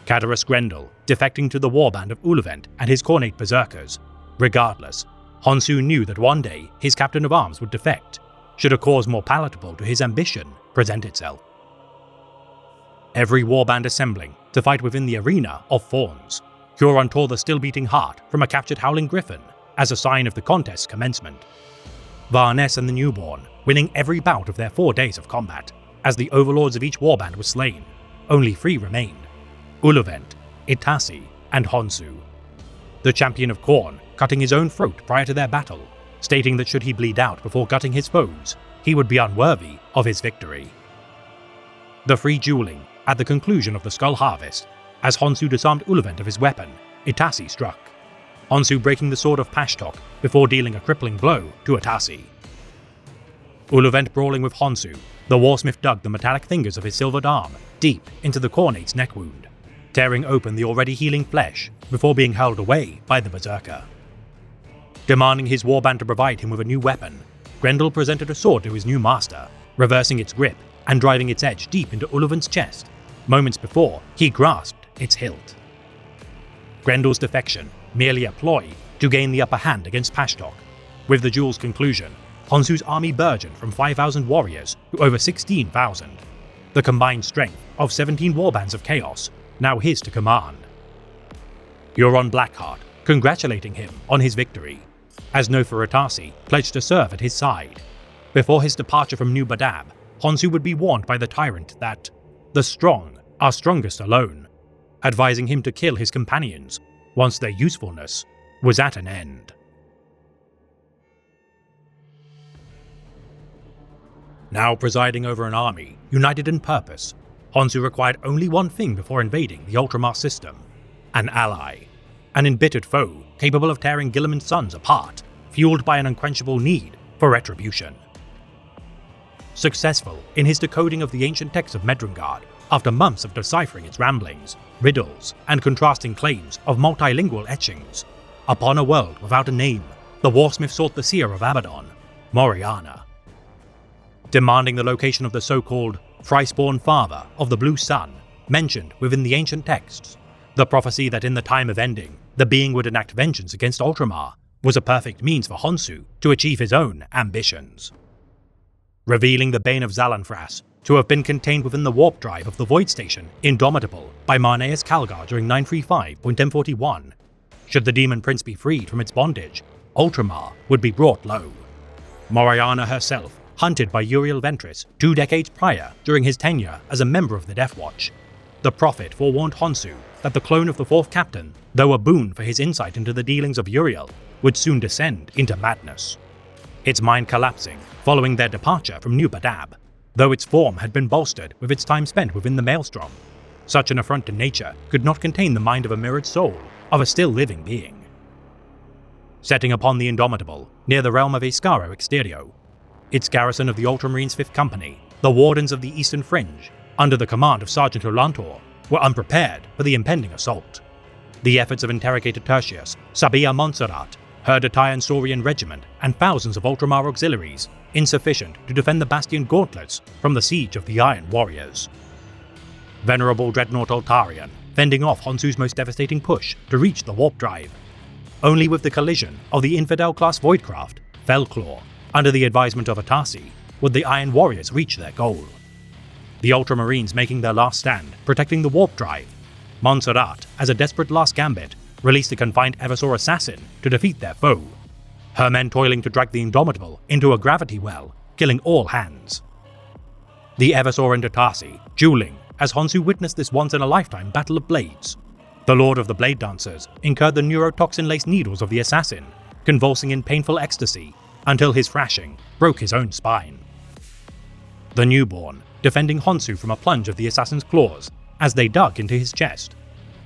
Cadaris Grendel defecting to the warband of Uluvent and his Cornate berserkers. Regardless, Honshu knew that one day his captain of arms would defect, should a cause more palatable to his ambition present itself. Every warband assembling to fight within the arena of Thorns, Huron tore the still-beating heart from a captured Howling Griffin as a sign of the contest's commencement. Varnes and the newborn winning every bout of their 4 days of combat. As the overlords of each warband were slain, only 3 remained: Uluvent, Etasi, and Honshu. The champion of Khorne cutting his own throat prior to their battle, stating that should he bleed out before gutting his foes, he would be unworthy of his victory. The free dueling at the conclusion of the Skull Harvest, as Honshu disarmed Uluvent of his weapon, Etasi struck, Honshu breaking the sword of Pashtok before dealing a crippling blow to Etasi. Uluvent brawling with Honshu, the Warsmith dug the metallic fingers of his silvered arm deep into the Cornate's neck wound, tearing open the already healing flesh before being hurled away by the Berserker. Demanding his warband to provide him with a new weapon, Grendel presented a sword to his new master, reversing its grip and driving its edge deep into Uluvent's chest, moments before he grasped its hilt. Grendel's defection merely a ploy to gain the upper hand against Pashtok. With the duel's conclusion, Honshu's army burgeoned from 5,000 warriors to over 16,000, the combined strength of 17 warbands of Chaos, now his to command. Huron Blackheart congratulating him on his victory, as Nofa Etasi pledged to serve at his side. Before his departure from New Badab, Honshu would be warned by the tyrant that the strong are strongest alone, advising him to kill his companions, once their usefulness was at an end. Now presiding over an army united in purpose, Honshu required only one thing before invading the Ultramar system: an ally, an embittered foe capable of tearing Guilliman's sons apart, fueled by an unquenchable need for retribution. Successful in his decoding of the ancient text of Medrungard, after months of deciphering its ramblings, riddles, and contrasting claims of multilingual etchings, upon a world without a name, the warsmith sought the seer of Abaddon, Moriana. Demanding the location of the so-called Fryspawn father of the Blue Sun, mentioned within the ancient texts, the prophecy that in the time of ending, the being would enact vengeance against Ultramar was a perfect means for Honshu to achieve his own ambitions. Revealing the Bane of Zalanthras to have been contained within the warp drive of the Void Station Indomitable by Marneus Calgar during 935.1041, should the Demon Prince be freed from its bondage, Ultramar would be brought low. Moriana herself, hunted by Uriel Ventris 2 decades prior during his tenure as a member of the Death Watch. The Prophet forewarned Honshu that the clone of the Fourth Captain, though a boon for his insight into the dealings of Uriel, would soon descend into madness. Its mind collapsing following their departure from New Badab, though its form had been bolstered with its time spent within the Maelstrom. Such an affront to nature could not contain the mind of a mirrored soul of a still living being. Setting upon the Indomitable, near the realm of Escaro Exterio, its garrison of the Ultramarines' 5th Company, the Wardens of the Eastern Fringe, under the command of Sergeant Olantor, were unprepared for the impending assault. The efforts of Interrogator Tertius, Sabia Montserrat, her Datayan Saurian regiment, and thousands of Ultramar auxiliaries, insufficient to defend the Bastion gauntlets from the siege of the Iron Warriors. Venerable Dreadnought Altarian, fending off Honshu's most devastating push to reach the warp drive. Only with the collision of the Infidel-class Voidcraft, Fellclaw, under the advisement of Atasi, would the Iron Warriors reach their goal. The Ultramarines making their last stand, protecting the warp drive. Montserrat, as a desperate last gambit, released a confined Eversor assassin to defeat their foe. Her men toiling to drag the Indomitable into a gravity well, killing all hands. The Eversor and Atasi, dueling as Honshu witnessed this once-in-a-lifetime battle of blades. The Lord of the Blade Dancers incurred the neurotoxin-laced needles of the assassin, convulsing in painful ecstasy until his thrashing broke his own spine. The Newborn, defending Honshu from a plunge of the assassin's claws as they dug into his chest.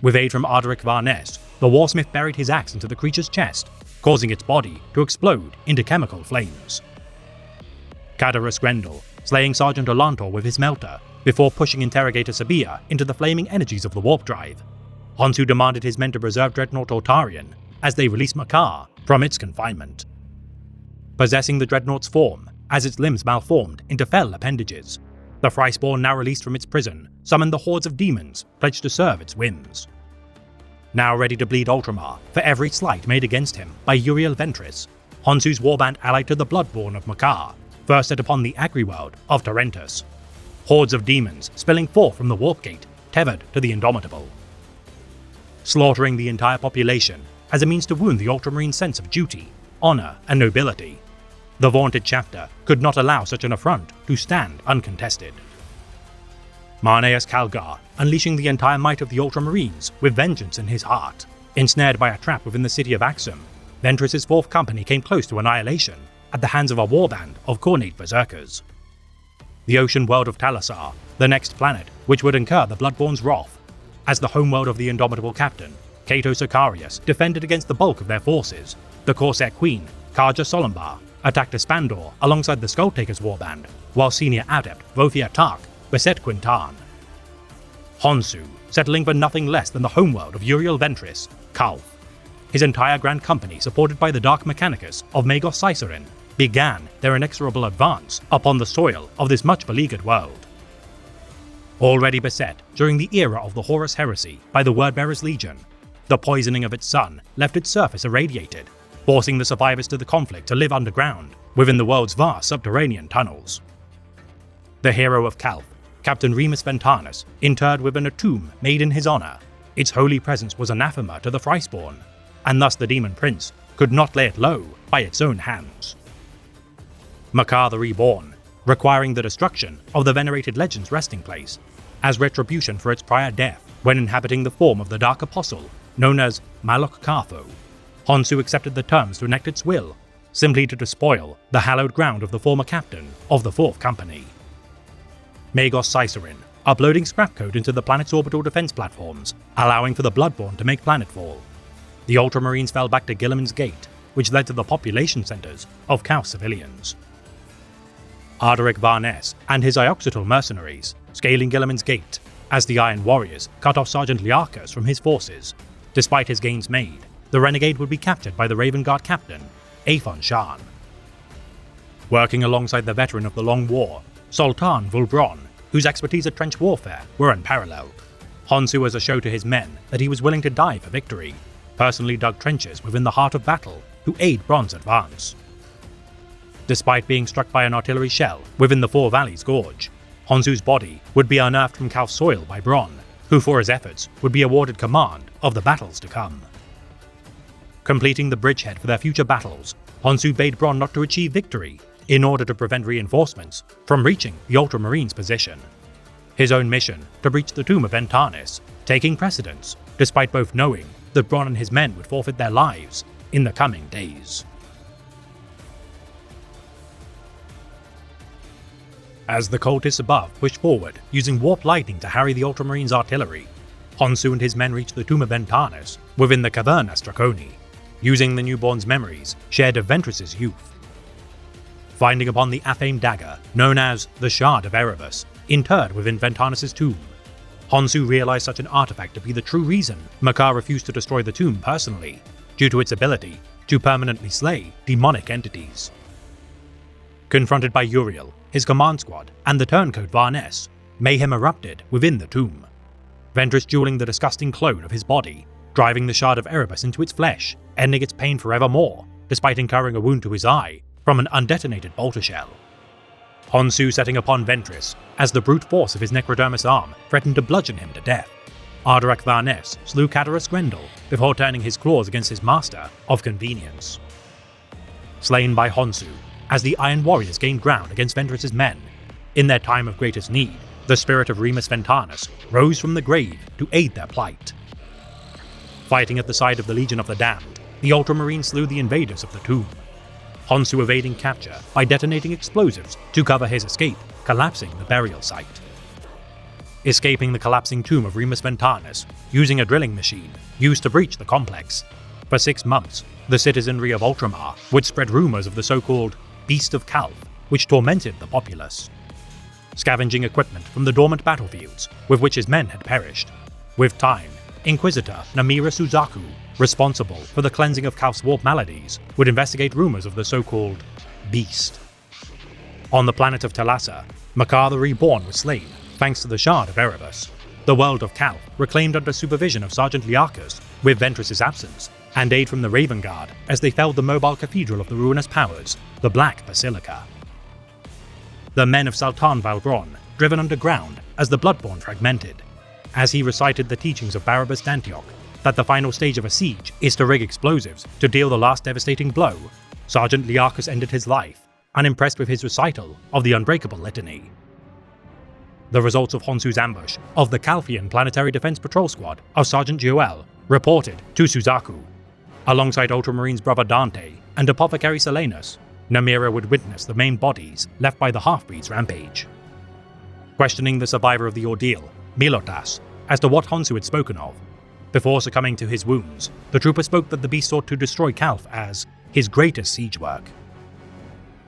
With aid from Arderic Varnest, the warsmith buried his axe into the creature's chest, causing its body to explode into chemical flames. Cadarus Grendel, slaying Sergeant Olantor with his melter, before pushing Interrogator Sabia into the flaming energies of the warp drive. Honshu demanded his men to preserve Dreadnought Altarian as they released Makar from its confinement. Possessing the Dreadnought's form, as its limbs malformed into fell appendages, the Fryspawn, now released from its prison, summoned the hordes of demons pledged to serve its whims. Now ready to bleed Ultramar for every slight made against him by Uriel Ventris, Honshu's warband allied to the Bloodborne of Makar, first set upon the Agriworld of Torrentus. Hordes of demons spilling forth from the warp gate, tethered to the Indomitable. Slaughtering the entire population as a means to wound the Ultramarine sense of duty, honor, and nobility. The vaunted chapter could not allow such an affront to stand uncontested. Marneus Calgar, unleashing the entire might of the Ultramarines with vengeance in his heart. Ensnared by a trap within the city of Axum, Ventris' 4th Company came close to annihilation at the hands of a warband of Khornate berserkers. The ocean world of Talasar, the next planet which would incur the Bloodborne's wrath, as the homeworld of the Indomitable Captain, Cato Sicarius, defended against the bulk of their forces. The Corsair Queen, Karja Solombar, attacked Espandor alongside the Skulltaker's warband, while senior adept Vothia Tark beset Quintan. Honshu, settling for nothing less than the homeworld of Uriel Ventris, Kalf. His entire Grand Company, supported by the Dark Mechanicus of Magos Cicerin, began their inexorable advance upon the soil of this much-beleaguered world. Already beset during the era of the Horus Heresy by the Wordbearer's Legion, the poisoning of its sun left its surface irradiated, forcing the survivors to the conflict to live underground, within the world's vast subterranean tunnels. The hero of Kalf, Captain Remus Ventanus, interred within a tomb made in his honor, its holy presence was anathema to the Fryspawn, and thus the Demon Prince could not lay it low by its own hands. Makar the Reborn, requiring the destruction of the venerated legend's resting place, as retribution for its prior death when inhabiting the form of the Dark Apostle, known as Malok Kartho, Honshu accepted the terms to enact its will, simply to despoil the hallowed ground of the former captain of the 4th Company. Magos Cicerin, uploading scrap code into the planet's orbital defense platforms, allowing for the Bloodborne to make planetfall. The Ultramarines fell back to Guilliman's Gate, which led to the population centers of Kaus civilians. Ardaric Varnes and his Ioxetal mercenaries scaling Guilliman's Gate as the Iron Warriors cut off Sergeant Liarchus from his forces. Despite his gains made, the renegade would be captured by the Raven Guard captain, Aphon Shan. Working alongside the veteran of the Long War, Sultan Vulbron, whose expertise at trench warfare were unparalleled, Honshu was a show to his men that he was willing to die for victory, personally dug trenches within the heart of battle to aid Bron's advance. Despite being struck by an artillery shell within the Four Valleys Gorge, Honshu's body would be unearthed from Kaus soil by Bron, who for his efforts would be awarded command of the battles to come. Completing the bridgehead for their future battles, Honshu bade Bron not to achieve victory in order to prevent reinforcements from reaching the Ultramarines' position. His own mission to breach the tomb of Ventanis taking precedence, despite both knowing that Bron and his men would forfeit their lives in the coming days. As the cultists above pushed forward using warp lightning to harry the Ultramarines' artillery, Honshu and his men reached the tomb of Ventanis within the Caverna Straconi, using the newborn's memories shared of Ventress's youth. Finding upon the Athame dagger known as the Shard of Erebus interred within Ventanis' tomb, Honshu realized such an artifact to be the true reason Makar refused to destroy the tomb personally, due to its ability to permanently slay demonic entities. Confronted by Uriel, his command squad, and the turncoat Varnes, mayhem erupted within the tomb. Ventress dueling the disgusting clone of his body, driving the Shard of Erebus into its flesh, ending its pain forevermore, despite incurring a wound to his eye from an undetonated bolter shell. Honshu setting upon Ventress as the brute force of his necrodermis arm threatened to bludgeon him to death. Ardaric Varnes slew Cadaris Grendel before turning his claws against his master of convenience. Slain by Honshu, as the Iron Warriors gained ground against Ventress's men, in their time of greatest need, the spirit of Remus Ventanis rose from the grave to aid their plight. Fighting at the side of the Legion of the Damned, the Ultramarines slew the invaders of the tomb, Honshu evading capture by detonating explosives to cover his escape, collapsing the burial site. Escaping the collapsing tomb of Remus Ventanis using a drilling machine used to breach the complex. For 6 months, the citizenry of Ultramar would spread rumors of the so-called Beast of Calth, which tormented the populace. Scavenging equipment from the dormant battlefields with which his men had perished. With time, Inquisitor Namira Suzaku, responsible for the cleansing of Kauf's warp maladies, would investigate rumors of the so-called Beast. On the planet of Talassa, Makar the Reborn was slain thanks to the Shard of Erebus, the world of Kauf reclaimed under supervision of Sergeant Liarchus with Ventress's absence, and aid from the Raven Guard as they felled the mobile cathedral of the ruinous powers, the Black Basilica. The men of Sultan Valbron driven underground as the Bloodborne fragmented, as he recited the teachings of Barabbas D'Antioch that the final stage of a siege is to rig explosives to deal the last devastating blow. Sergeant Liarchus ended his life, unimpressed with his recital of the Unbreakable Litany. The results of Honshu's ambush of the Calfian Planetary Defense Patrol Squad of Sergeant Joel reported to Suzaku. Alongside Ultramarine's brother Dante and Apothecary Silenus, Namira would witness the main bodies left by the half-breed's rampage. Questioning the survivor of the ordeal, Milotas, as to what Honshu had spoken of. Before succumbing to his wounds, the trooper spoke that the beast sought to destroy Calf as his greatest siege work.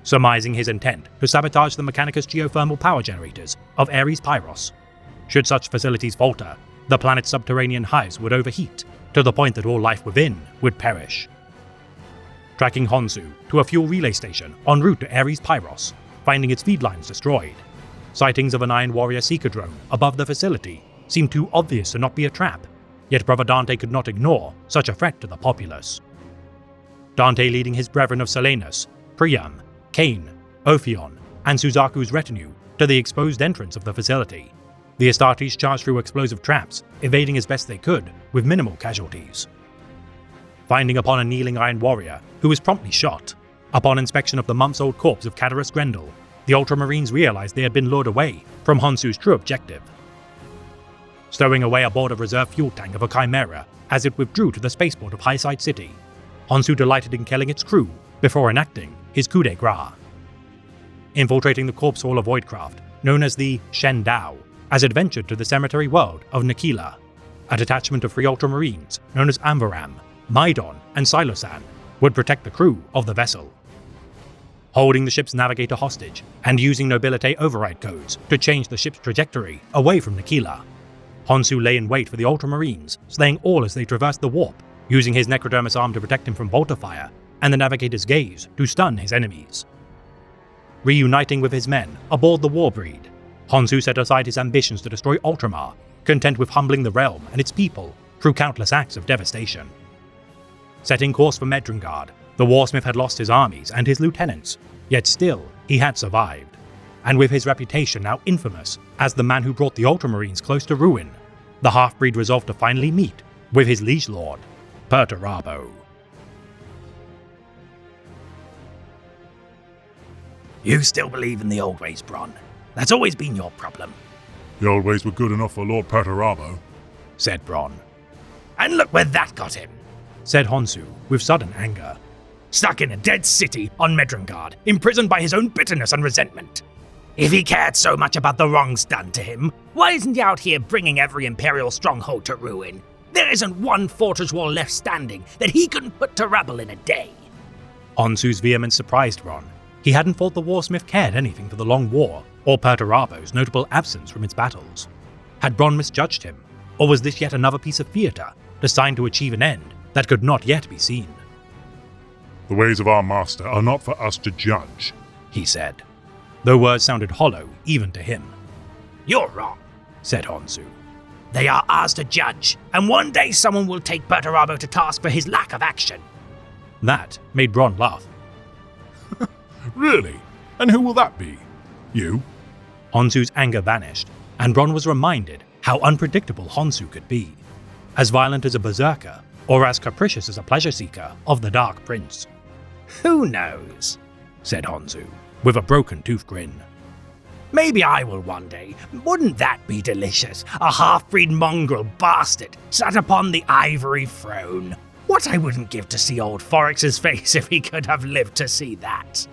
Surmising his intent to sabotage the Mechanicus geothermal power generators of Ares Pyros. Should such facilities falter, the planet's subterranean hives would overheat to the point that all life within would perish. Tracking Honshu to a fuel relay station en route to Ares Pyros, finding its feed lines destroyed. Sightings of an Iron Warrior Seeker drone above the facility seemed too obvious to not be a trap, yet Brother Dante could not ignore such a threat to the populace. Dante leading his brethren of Silenus, Priam, Cain, Ophion, and Suzaku's retinue to the exposed entrance of the facility. The Astartes charged through explosive traps, evading as best they could with minimal casualties. Finding upon a kneeling Iron Warrior, who was promptly shot. Upon inspection of the months-old corpse of Cadaris Grendel, the Ultramarines realized they had been lured away from Honshu's true objective. stowing away aboard a reserve fuel tank of a Chimera as it withdrew to the spaceport of Highside City. Honshu delighted in killing its crew before enacting his coup de grace. Infiltrating the corpse hall of Voidcraft, known as the Shen Dao, as it ventured to the cemetery world of Nikila, a detachment of free Ultramarines known as Amvaram, Maidon, and Silosan would protect the crew of the vessel. Holding the ship's navigator hostage and using Nobilite override codes to change the ship's trajectory away from Nikila, Honshu lay in wait for the Ultramarines, slaying all as they traversed the warp, using his Necrodermis arm to protect him from bolter fire and the navigator's gaze to stun his enemies. Reuniting with his men aboard the Warbreed, Honshu set aside his ambitions to destroy Ultramar, content with humbling the realm and its people through countless acts of devastation. Setting course for Medrengard, the Warsmith had lost his armies and his lieutenants, yet still he had survived, and with his reputation now infamous as the man who brought the Ultramarines close to ruin, the half-breed resolved to finally meet with his liege lord, Perturabo. You still believe in the old ways, Bronn. That's always been your problem, The old ways were good enough for Lord Perturabo, said Bronn. and look where that got him. Said Honshu with sudden anger. Stuck in a dead city on Medrengard, imprisoned by his own bitterness and resentment. If he cared so much about the wrongs done to him, why isn't he out here bringing every Imperial stronghold to ruin? There isn't one fortress wall left standing that he couldn't put to rubble in a day. Honshu's vehemence surprised Bronn. He hadn't thought the Warsmith cared anything for the Long War, or Perturabo's notable absence from its battles. Had Bronn misjudged him, or was this yet another piece of theatre, designed to achieve an end that could not yet be seen? the ways of our master are not for us to judge. He said, though words sounded hollow even to him. You're wrong, Said Honshu. they are ours to judge, and one day someone will take Perturabo to task for his lack of action. That made Bronn laugh. Really? And who will that be? You? Honshu's anger vanished, and Bronn was reminded how unpredictable Honshu could be. As violent as a berserker, or as capricious as a pleasure seeker of the Dark Prince. Who knows? Said Honshu, with a broken tooth grin. Maybe I will one day. Wouldn't that be delicious? A half-breed mongrel bastard sat upon the ivory throne. What I wouldn't give to see old Foryx's face if he could have lived to see that.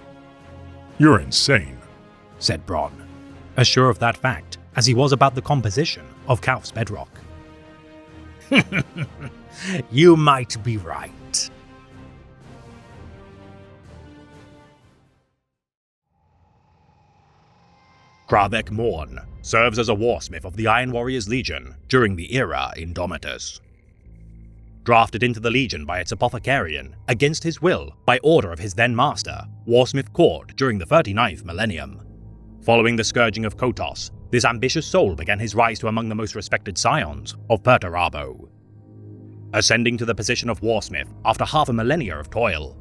You're insane. Said Bronn, as sure of that fact as he was about the composition of Kauf's bedrock. You might be right. Kravek Morn serves as a warsmith of the Iron Warriors Legion during the era Indomitus. Drafted into the Legion by its apothecarian, against his will, by order of his then master, Warsmith Cord, during the 39th millennium. Following the scourging of Kotos, this ambitious soul began his rise to among the most respected scions of Perturabo. Ascending to the position of Warsmith after half a millennia of toil,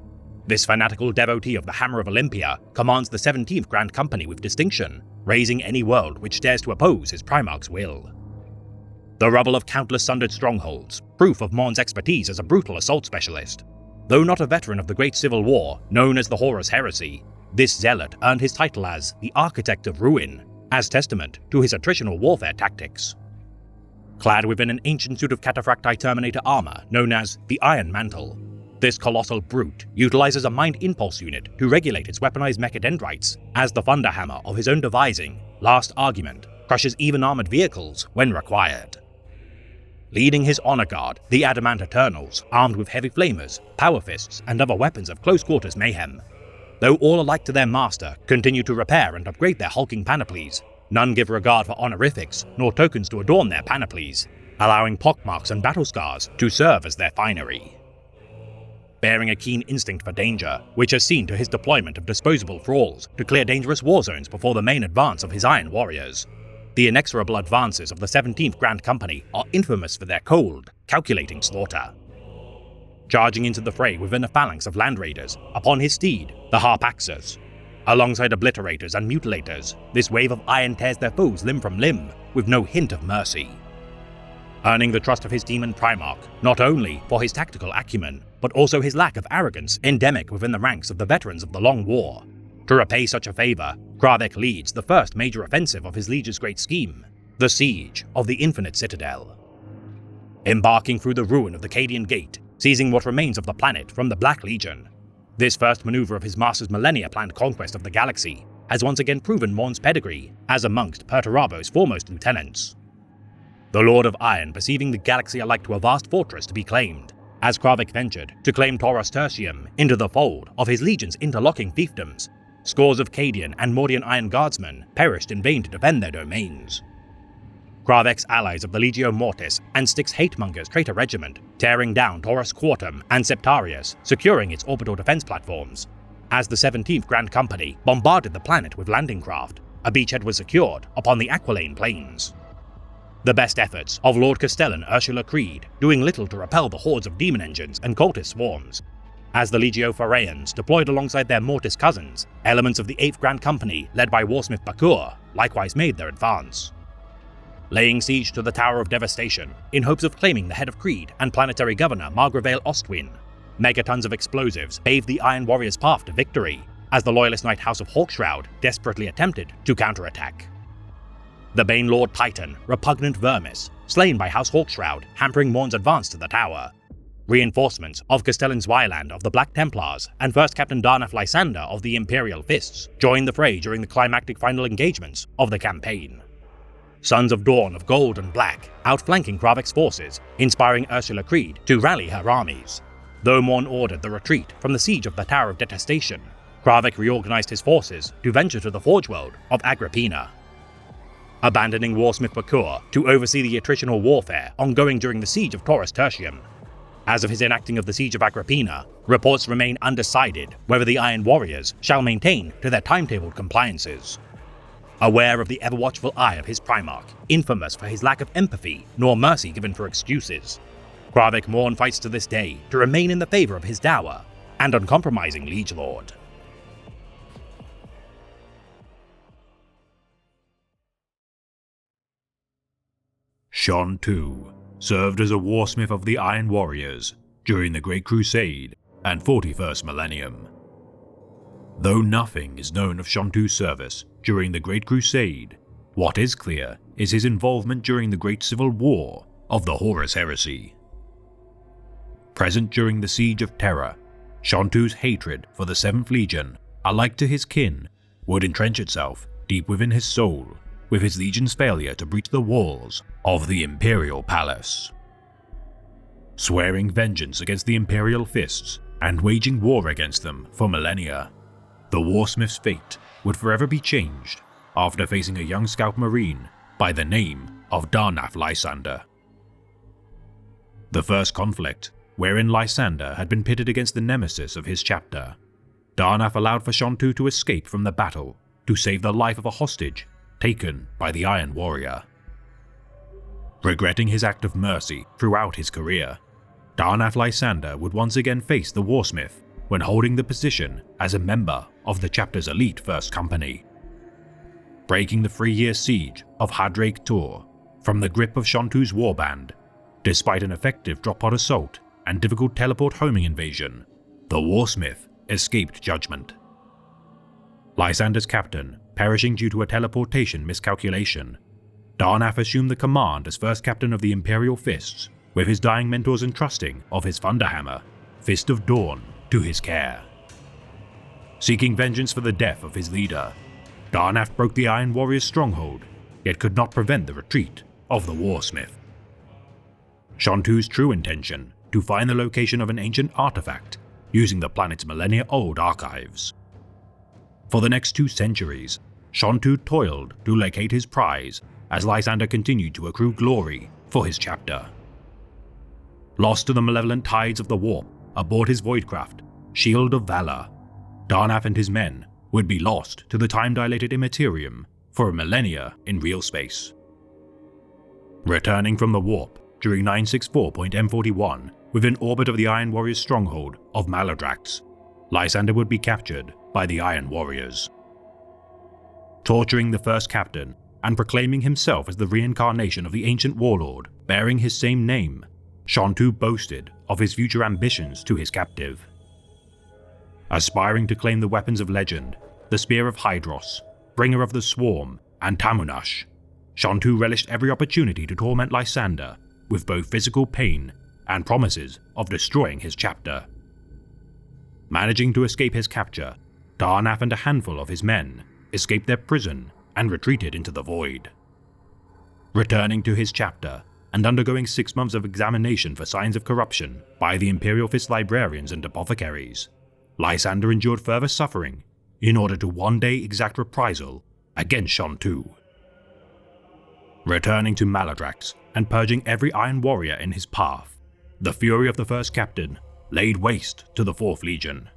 this fanatical devotee of the Hammer of Olympia commands the 17th Grand Company with distinction, raising any world which dares to oppose his Primarch's will. The rubble of countless sundered strongholds, proof of Morn's expertise as a brutal assault specialist. Though not a veteran of the Great Civil War, known as the Horus Heresy, this zealot earned his title as the Architect of Ruin, as testament to his attritional warfare tactics. Clad within an ancient suit of Cataphracti Terminator armor known as the Iron Mantle, this colossal brute utilizes a Mind Impulse unit to regulate its weaponized mechadendrites as the Thunderhammer of his own devising, Last Argument, crushes even armored vehicles when required. Leading his honor guard, the Adamant Eternals, armed with heavy flamers, power fists, and other weapons of close-quarters mayhem. Though all alike to their master continue to repair and upgrade their hulking panoplies, none give regard for honorifics nor tokens to adorn their panoplies, allowing pockmarks and battle scars to serve as their finery. Bearing a keen instinct for danger, which has seen to his deployment of disposable thralls to clear dangerous war zones before the main advance of his Iron Warriors, the inexorable advances of the 17th Grand Company are infamous for their cold, calculating slaughter. Charging into the fray within a phalanx of land raiders, upon his steed, the Harpaxus. Alongside obliterators and mutilators, this wave of iron tears their foes limb from limb, with no hint of mercy. Earning the trust of his demon Primarch, not only for his tactical acumen, but also his lack of arrogance endemic within the ranks of the veterans of the Long War. To repay such a favor, Kravek leads the first major offensive of his liege's great scheme, the Siege of the Infinite Citadel. Embarking through the ruin of the Cadian Gate, seizing what remains of the planet from the Black Legion, this first maneuver of his master's millennia-planned conquest of the galaxy has once again proven Morn's pedigree as amongst Perturabo's foremost lieutenants. The Lord of Iron perceiving the galaxy alike to a vast fortress to be claimed, as Kravik ventured to claim Taurus Tertium into the fold of his legion's interlocking fiefdoms, scores of Cadian and Mordian Iron Guardsmen perished in vain to defend their domains. Kravik's allies of the Legio Mortis and Styx Hatemonger's traitor regiment tearing down Taurus Quartum and Septarius, securing its orbital defense platforms, as the 17th Grand Company bombarded the planet with landing craft. A beachhead was secured upon the Aquilane Plains. The best efforts of Lord Castellan Ursula Creed doing little to repel the hordes of demon engines and cultist swarms, as the Legio Pharaians deployed alongside their Mortis cousins, elements of the 8th Grand Company led by Warsmith Bakur likewise made their advance. Laying siege to the Tower of Devastation in hopes of claiming the head of Creed and planetary governor Margravale Ostwin, megatons of explosives paved the Iron Warriors' path to victory, as the Loyalist Knight House of Hawkshroud desperately attempted to counterattack. The Bane Lord Titan, repugnant Vermis, slain by House Hawkshroud, hampering Morn's advance to the tower. Reinforcements of Castellan Zweiland of the Black Templars and First Captain Darnaf Lysander of the Imperial Fists joined the fray during the climactic final engagements of the campaign. Sons of Dawn of Gold and Black outflanking Kravik's forces, inspiring Ursula Creed to rally her armies. Though Morn ordered the retreat from the siege of the Tower of Detestation, Kravik reorganized his forces to venture to the Forge World of Agrippina. Abandoning Warsmith Bakur to oversee the attritional warfare ongoing during the siege of Taurus Tertium. As of his enacting of the siege of Agrippina, reports remain undecided whether the Iron Warriors shall maintain to their timetabled compliances. Aware of the ever-watchful eye of his Primarch, infamous for his lack of empathy nor mercy given for excuses, Kravik Morn fights to this day to remain in the favor of his dour and uncompromising liege lord. Shon II served as a warsmith of the Iron Warriors during the Great Crusade and 41st Millennium. Though nothing is known of Shon II's service during the Great Crusade, what is clear is his involvement during the Great Civil War of the Horus Heresy. Present during the Siege of Terra, Shon II's hatred for the 7th Legion, alike to his kin, would entrench itself deep within his soul with his legion's failure to breach the walls of the Imperial Palace. Swearing vengeance against the Imperial Fists and waging war against them for millennia, the Warsmith's fate would forever be changed after facing a young scout marine by the name of Darnaf Lysander. The first conflict, wherein Lysander had been pitted against the nemesis of his chapter, Darnaf allowed for Shon II to escape from the battle to save the life of a hostage taken by the Iron Warrior. Regretting his act of mercy throughout his career, Darnaf Lysander would once again face the Warsmith when holding the position as a member of the chapter's elite First Company. Breaking the 3-year siege of Hadrake Tor from the grip of Shon II's warband, despite an effective drop-pod assault and difficult teleport homing invasion, the Warsmith escaped judgment. Lysander's captain perishing due to a teleportation miscalculation, Darnaf assumed the command as first captain of the Imperial Fists, with his dying mentors entrusting of his Thunderhammer, Fist of Dawn, to his care. Seeking vengeance for the death of his leader, Darnaf broke the Iron Warrior's stronghold, yet could not prevent the retreat of the Warsmith. Shon II's true intention to find the location of an ancient artifact using the planet's millennia-old archives. For the next 2 centuries, Shon II toiled to locate his prize as Lysander continued to accrue glory for his chapter. Lost to the malevolent tides of the warp aboard his voidcraft, Shield of Valor, Darnaf and his men would be lost to the time-dilated Immaterium for a millennia in real space. Returning from the warp during 964.M41 within orbit of the Iron Warrior's stronghold of Maladrax, Lysander would be captured by the Iron Warriors. Torturing the first captain and proclaiming himself as the reincarnation of the ancient warlord bearing his same name, Shon II boasted of his future ambitions to his captive. Aspiring to claim the weapons of legend, the Spear of Hydros, Bringer of the Swarm, and Tamunash, Shontu relished every opportunity to torment Lysander with both physical pain and promises of destroying his chapter. Managing to escape his capture, Darnath and a handful of his men escaped their prison and retreated into the void. Returning to his chapter and undergoing 6 months of examination for signs of corruption by the Imperial Fist librarians and apothecaries, Lysander endured further suffering in order to one day exact reprisal against Shontu. Returning to Maladrax and purging every Iron Warrior in his path, the fury of the first captain laid waste to the 4th Legion.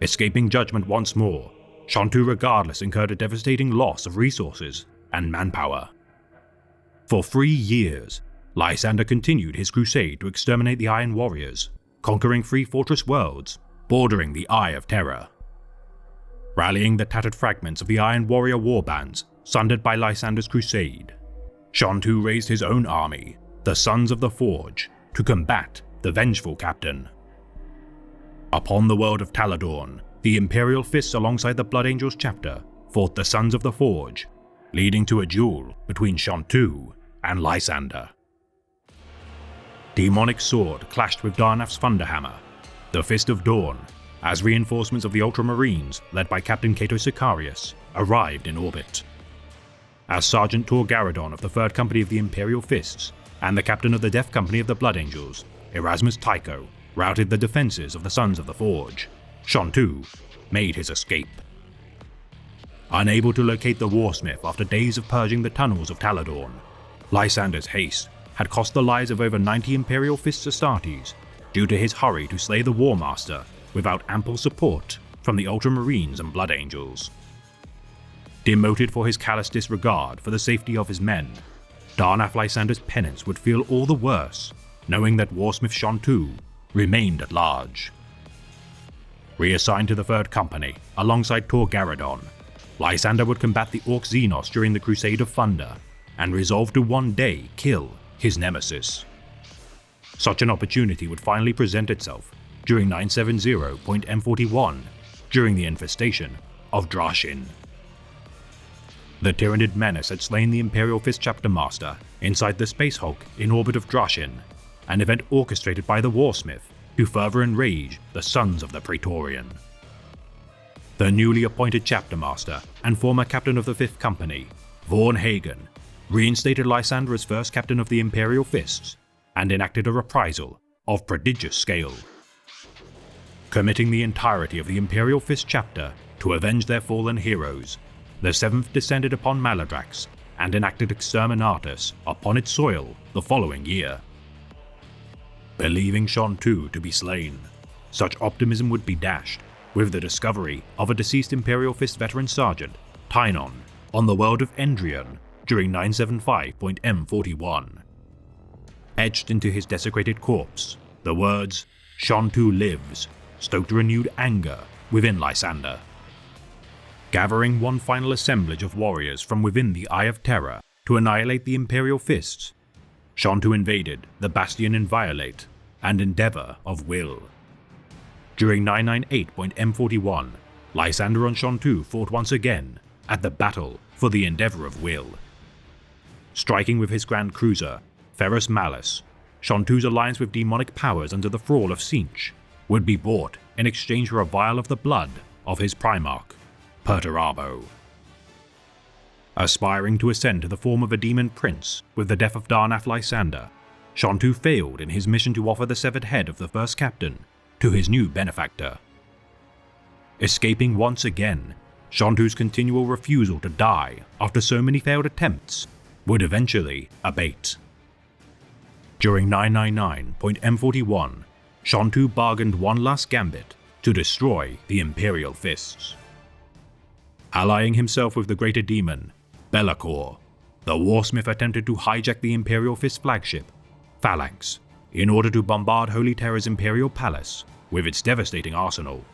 Escaping judgment once more, Shontu regardless incurred a devastating loss of resources and manpower. For 3 years, Lysander continued his crusade to exterminate the Iron Warriors, conquering 3 fortress worlds bordering the Eye of Terror. Rallying the tattered fragments of the Iron Warrior warbands sundered by Lysander's crusade, Shontu raised his own army, the Sons of the Forge, to combat the vengeful captain. Upon the world of Taladorn, the Imperial Fists alongside the Blood Angels chapter fought the Sons of the Forge, leading to a duel between Shontu and Lysander. Demonic Sword clashed with Darnath's Thunderhammer, the Fist of Dawn, as reinforcements of the Ultramarines, led by Captain Cato Sicarius, arrived in orbit. As Sergeant Tor Garadon of the 3rd Company of the Imperial Fists and the Captain of the Death Company of the Blood Angels, Erasmus Tycho, routed the defenses of the Sons of the Forge, Shontu made his escape. Unable to locate the Warsmith after days of purging the tunnels of Taladorn, Lysander's haste had cost the lives of over 90 Imperial Fist Astartes due to his hurry to slay the War Master without ample support from the Ultramarines and Blood Angels. Demoted for his callous disregard for the safety of his men, Darnath Lysander's penance would feel all the worse knowing that Warsmith Shontu remained at large. Reassigned to the 3rd Company alongside Tor Garadon, Lysander would combat the Orc Xenos during the Crusade of Thunder and resolved to one day kill his nemesis. Such an opportunity would finally present itself during 970.M41 during the infestation of Drashin. The Tyrannid Menace had slain the Imperial Fist Chapter Master inside the Space Hulk in orbit of Drashin, an event orchestrated by the Warsmith to further enrage the Sons of the Praetorian. The newly appointed Chapter Master and former Captain of the 5th Company, Vorn Hagen, reinstated Lysander as first Captain of the Imperial Fists and enacted a reprisal of prodigious scale. Committing the entirety of the Imperial Fist chapter to avenge their fallen heroes, the 7th descended upon Maladrax and enacted Exterminatus upon its soil the following year. Believing Shontu to be slain, such optimism would be dashed with the discovery of a deceased Imperial Fist veteran sergeant, Tynon, on the world of Endrian during 975.M41. Etched into his desecrated corpse, the words, "Shontu lives," stoked renewed anger within Lysander. Gathering one final assemblage of warriors from within the Eye of Terror to annihilate the Imperial Fists, Shontu invaded the Bastion Inviolate and Endeavor of Will. During 998.M41, Lysander and Shontu fought once again at the Battle for the Endeavor of Will. Striking with his Grand Cruiser, Ferrus Malus, Shontu's alliance with demonic powers under the thrall of Sinch would be bought in exchange for a vial of the blood of his Primarch, Perturabo. Aspiring to ascend to the form of a demon prince with the death of Darnath Lysander, Shontu failed in his mission to offer the severed head of the first captain to his new benefactor. Escaping once again, Shontu's continual refusal to die after so many failed attempts would eventually abate. During 999.M41, Shontu bargained one last gambit to destroy the Imperial Fists. Allying himself with the greater demon, Be'lakor, the Warsmith attempted to hijack the Imperial Fist flagship, Phalanx, in order to bombard Holy Terror's Imperial Palace with its devastating arsenal.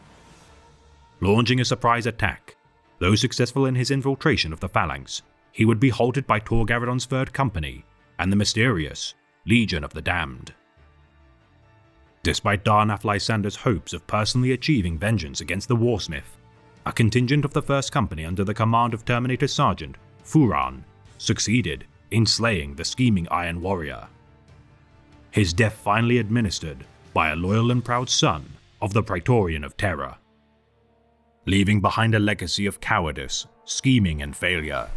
Launching a surprise attack, though successful in his infiltration of the Phalanx, he would be halted by Tor Garadon's 3rd Company and the mysterious Legion of the Damned. Despite Darnath Lysander's hopes of personally achieving vengeance against the Warsmith, a contingent of the 1st Company under the command of Terminator Sergeant Furan succeeded in slaying the scheming Iron Warrior. His death finally administered by a loyal and proud son of the Praetorian of Terra, leaving behind a legacy of cowardice, scheming and failure.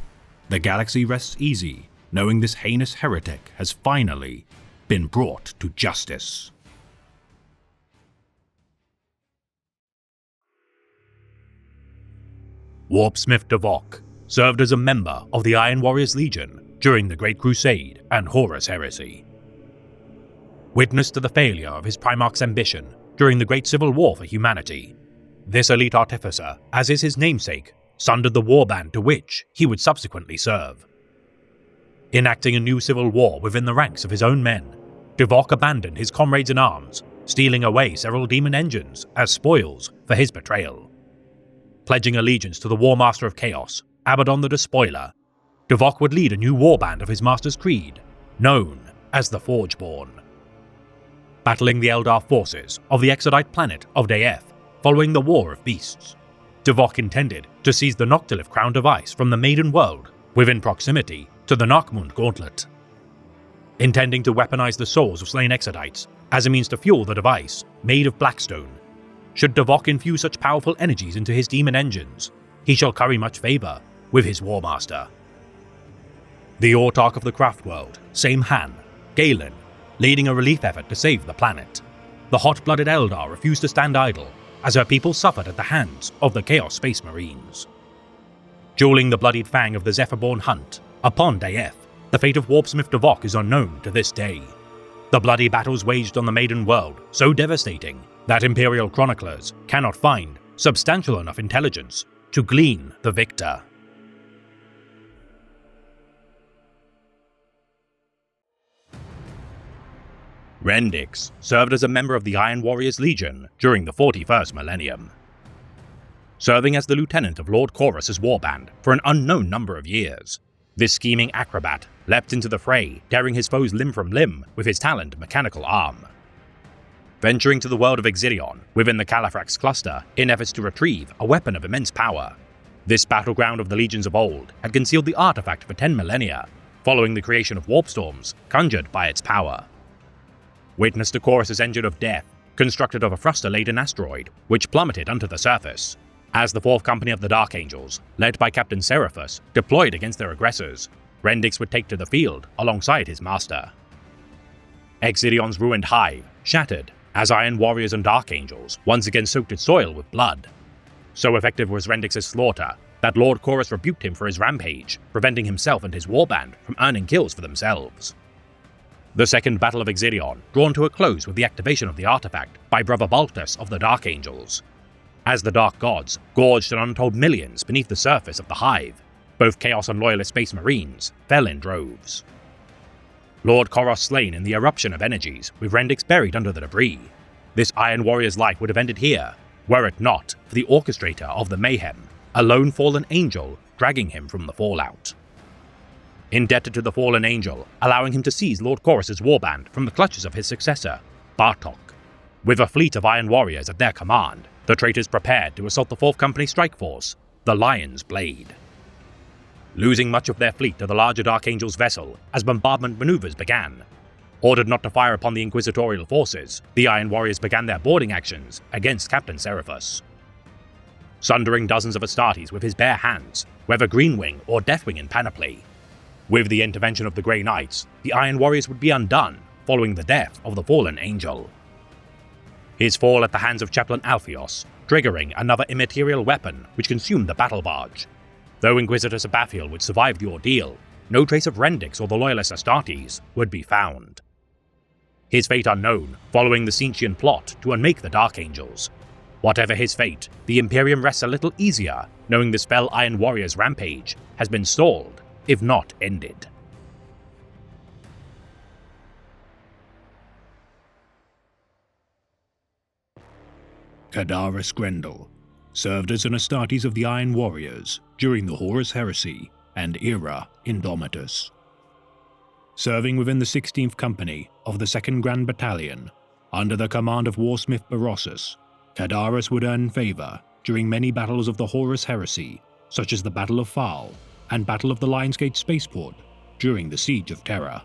The galaxy rests easy, knowing this heinous heretic has finally been brought to justice. Warpsmith Davok served as a member of the Iron Warriors Legion during the Great Crusade and Horus Heresy. Witness to the failure of his Primarch's ambition during the Great Civil War for humanity, this elite artificer, as is his namesake, sundered the warband to which he would subsequently serve. Enacting a new civil war within the ranks of his own men, Davok abandoned his comrades in arms, stealing away several demon engines as spoils for his betrayal. Pledging allegiance to the War Master of Chaos, Abaddon the Despoiler, Davok would lead a new warband of his master's creed, known as the Forgeborn. Battling the Eldar forces of the Exodite planet of Daeth following the War of Beasts, Davok intended to seize the Noctilith crown device from the Maiden World within proximity to the Narkmund Gauntlet. Intending to weaponize the souls of slain Exodites as a means to fuel the device made of Blackstone, should Davok infuse such powerful energies into his demon engines, he shall curry much favor with his War Master. The Autarch of the Craft World, Saimhan, Galen, leading a relief effort to save the planet. The hot-blooded Eldar refused to stand idle as her people suffered at the hands of the Chaos Space Marines. Dueling the bloodied fang of the Zephyrborn hunt upon Daeth, the fate of Warpsmith Davok is unknown to this day. The bloody battles waged on the Maiden World so devastating that Imperial chroniclers cannot find substantial enough intelligence to glean the victor. Rendix served as a member of the Iron Warriors Legion during the 41st millennium. Serving as the lieutenant of Lord Chorus' warband for an unknown number of years, this scheming acrobat leapt into the fray, tearing his foes limb from limb with his taloned mechanical arm. Venturing to the world of Exidion within the Califrax cluster in efforts to retrieve a weapon of immense power, this battleground of the legions of old had concealed the artifact for 10 millennia, following the creation of warp storms conjured by its power. Witness to Chorus' engine of death, constructed of a thruster-laden asteroid, which plummeted onto the surface, as the 4th Company of the Dark Angels, led by Captain Seraphus, deployed against their aggressors. Rendix would take to the field alongside his master. Exidion's ruined hive shattered as Iron Warriors and Dark Angels once again soaked its soil with blood. So effective was Rendix's slaughter that Lord Chorus rebuked him for his rampage, preventing himself and his warband from earning kills for themselves. The Second Battle of Exidion drawn to a close with the activation of the artifact by Brother Baltus of the Dark Angels. As the Dark Gods gorged an untold millions beneath the surface of the hive, both Chaos and Loyalist Space Marines fell in droves. Lord Koros slain in the eruption of energies, with Rendix buried under the debris. This Iron Warrior's life would have ended here, were it not for the orchestrator of the mayhem, a lone fallen angel dragging him from the fallout. Indebted to the fallen angel, allowing him to seize Lord Chorus' warband from the clutches of his successor, Bartok. With a fleet of Iron Warriors at their command, the traitors prepared to assault the 4th Company strike force, the Lion's Blade. Losing much of their fleet to the larger Dark Angel's vessel as bombardment maneuvers began. Ordered not to fire upon the Inquisitorial forces, the Iron Warriors began their boarding actions against Captain Seraphus. Sundering dozens of Astartes with his bare hands, whether Greenwing or Deathwing in panoply. With the intervention of the Grey Knights, the Iron Warriors would be undone following the death of the fallen angel. His fall at the hands of Chaplain Alpheos, triggering another immaterial weapon which consumed the battle barge. Though Inquisitor Sabathiel would survive the ordeal, no trace of Rendix or the Loyalist Astartes would be found. His fate unknown, following the Cintian plot to unmake the Dark Angels. Whatever his fate, the Imperium rests a little easier, knowing this fell Iron Warrior's rampage has been stalled, if not ended. Cadaris Grendel served as an Astartes of the Iron Warriors during the Horus Heresy and Era Indomitus. Serving within the 16th Company of the 2nd Grand Battalion, under the command of Warsmith Berossus, Cadaris would earn favor during many battles of the Horus Heresy, such as the Battle of Phal, and Battle of the Lionsgate spaceport during the Siege of Terra.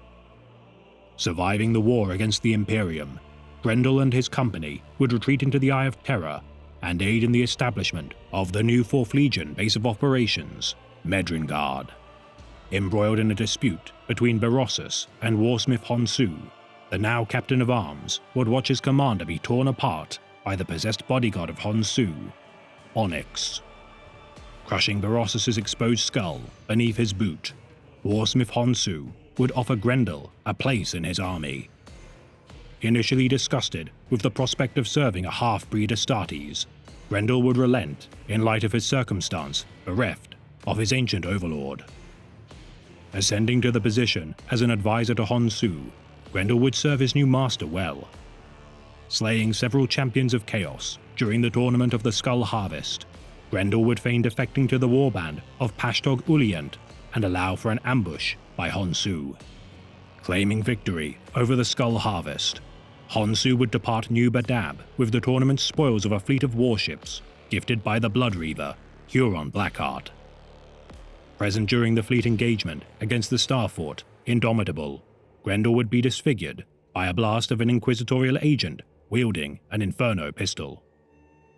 Surviving the war against the Imperium, Grendel and his company would retreat into the Eye of Terror and aid in the establishment of the new 4th Legion base of operations, Medringard. Embroiled in a dispute between Berossus and Warsmith Honshu, the now Captain of Arms would watch his commander be torn apart by the possessed bodyguard of Honshu, Onyx. Crushing Berossus' exposed skull beneath his boot, Warsmith Honshu would offer Grendel a place in his army. Initially disgusted with the prospect of serving a half-breed Astartes, Grendel would relent in light of his circumstance, bereft of his ancient overlord. Ascending to the position as an advisor to Honshu, Grendel would serve his new master well. Slaying several champions of chaos during the tournament of the Skull Harvest, Grendel would feign defecting to the warband of Pashtog Ulliant and allow for an ambush by Honshu. Claiming victory over the Skull Harvest, Honshu would depart New Badab with the tournament's spoils of a fleet of warships gifted by the Bloodreaver, Huron Blackheart. Present during the fleet engagement against the Starfort, Indomitable, Grendel would be disfigured by a blast of an inquisitorial agent wielding an Inferno pistol.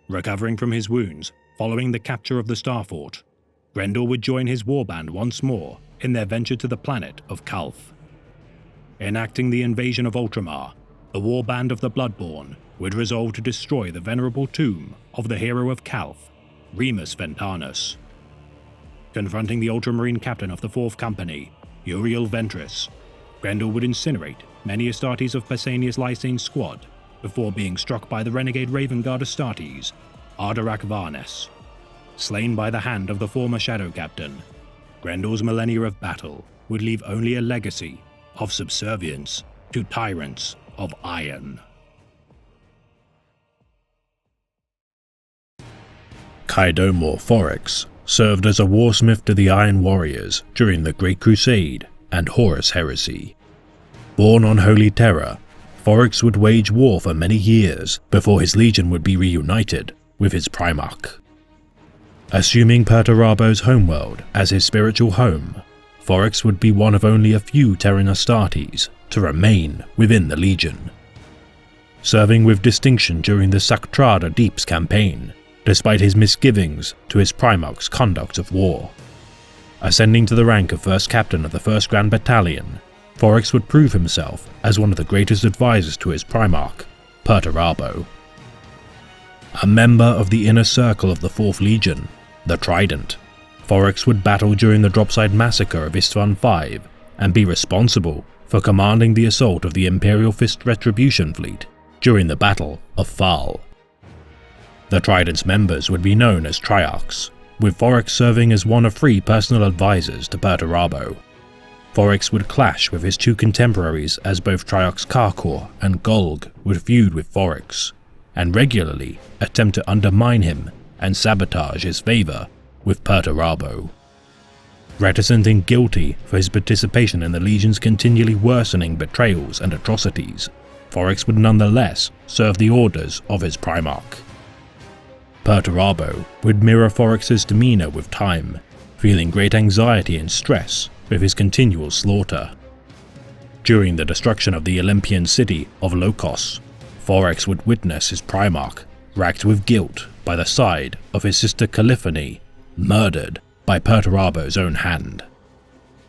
Recovering from his wounds following the capture of the Starfort, Grendel would join his warband once more in their venture to the planet of Calth. Enacting the invasion of Ultramar, the warband of the Bloodborne would resolve to destroy the venerable tomb of the hero of Calth, Remus Ventanus. Confronting the ultramarine captain of the 4th Company, Uriel Ventress, Grendel would incinerate many Astartes of Pausanias Lycaene's squad before being struck by the renegade Raven Guard Astartes, Ardarak Varnes. Slain by the hand of the former Shadow Captain, Grendel's millennia of battle would leave only a legacy of subservience to tyrants of iron. Kaidomor Foryx served as a warsmith to the Iron Warriors during the Great Crusade and Horus Heresy. Born on Holy Terra, Foryx would wage war for many years before his legion would be reunited with his Primarch. Assuming Perturabo's homeworld as his spiritual home, Foryx would be one of only a few Terran Astartes to remain within the Legion. Serving with distinction during the Saktrada Deeps campaign, despite his misgivings to his Primarch's conduct of war. Ascending to the rank of First Captain of the 1st Grand Battalion, Foryx would prove himself as one of the greatest advisors to his Primarch, Perturabo. A member of the inner circle of the 4th Legion, the Trident, Foryx would battle during the Dropside Massacre of Istvan V and be responsible for commanding the assault of the Imperial Fist Retribution Fleet during the Battle of Phal. The Trident's members would be known as Triarchs, with Foryx serving as one of 3 personal advisors to Perturabo. Foryx would clash with his 2 contemporaries as both Triarchs Karkor and Golg would feud with Foryx, and regularly attempt to undermine him and sabotage his favour with Perturabo. Reticent and guilty for his participation in the Legion's continually worsening betrayals and atrocities, Foryx would nonetheless serve the orders of his Primarch. Perturabo would mirror Foryx's demeanour with time, feeling great anxiety and stress with his continual slaughter. During the destruction of the Olympian city of Lokos, Foryx would witness his Primarch, racked with guilt by the side of his sister Caliphone, murdered by Perturabo's own hand.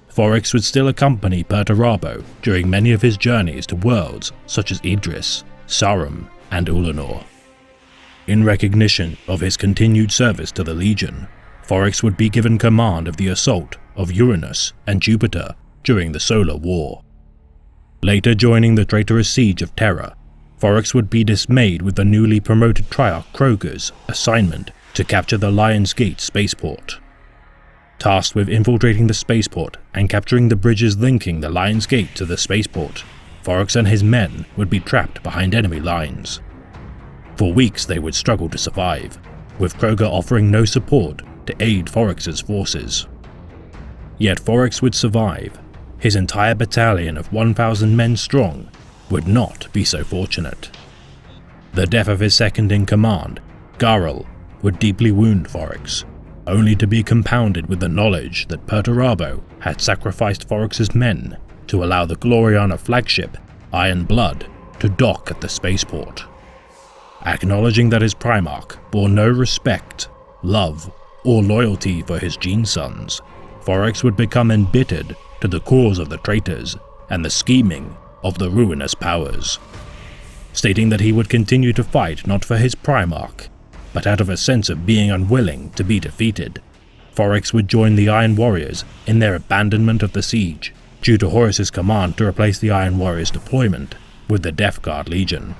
Foryx would still accompany Perturabo during many of his journeys to worlds such as Idris, Sarum, and Ulanor. In recognition of his continued service to the Legion, Foryx would be given command of the assault of Uranus and Jupiter during the Solar War. Later joining the traitorous siege of Terra, Foryx would be dismayed with the newly promoted Triarch Kroger's assignment to capture the Lion's Gate spaceport. Tasked with infiltrating the spaceport and capturing the bridges linking the Lion's Gate to the spaceport, Foryx and his men would be trapped behind enemy lines. For weeks they would struggle to survive, with Kroger offering no support to aid Foryx's forces. Yet Foryx would survive. His entire battalion of 1,000 men strong would not be so fortunate. The death of his second in command, Garl, would deeply wound Foryx, only to be compounded with the knowledge that Perturabo had sacrificed Foryx's men to allow the Gloriana flagship, Iron Blood, to dock at the spaceport. Acknowledging that his Primarch bore no respect, love, or loyalty for his gene sons, Foryx would become embittered to the cause of the traitors and the scheming of the ruinous powers, stating that he would continue to fight not for his Primarch, but out of a sense of being unwilling to be defeated. Foryx would join the Iron Warriors in their abandonment of the siege, due to Horus's command to replace the Iron Warriors' deployment with the Death Guard Legion.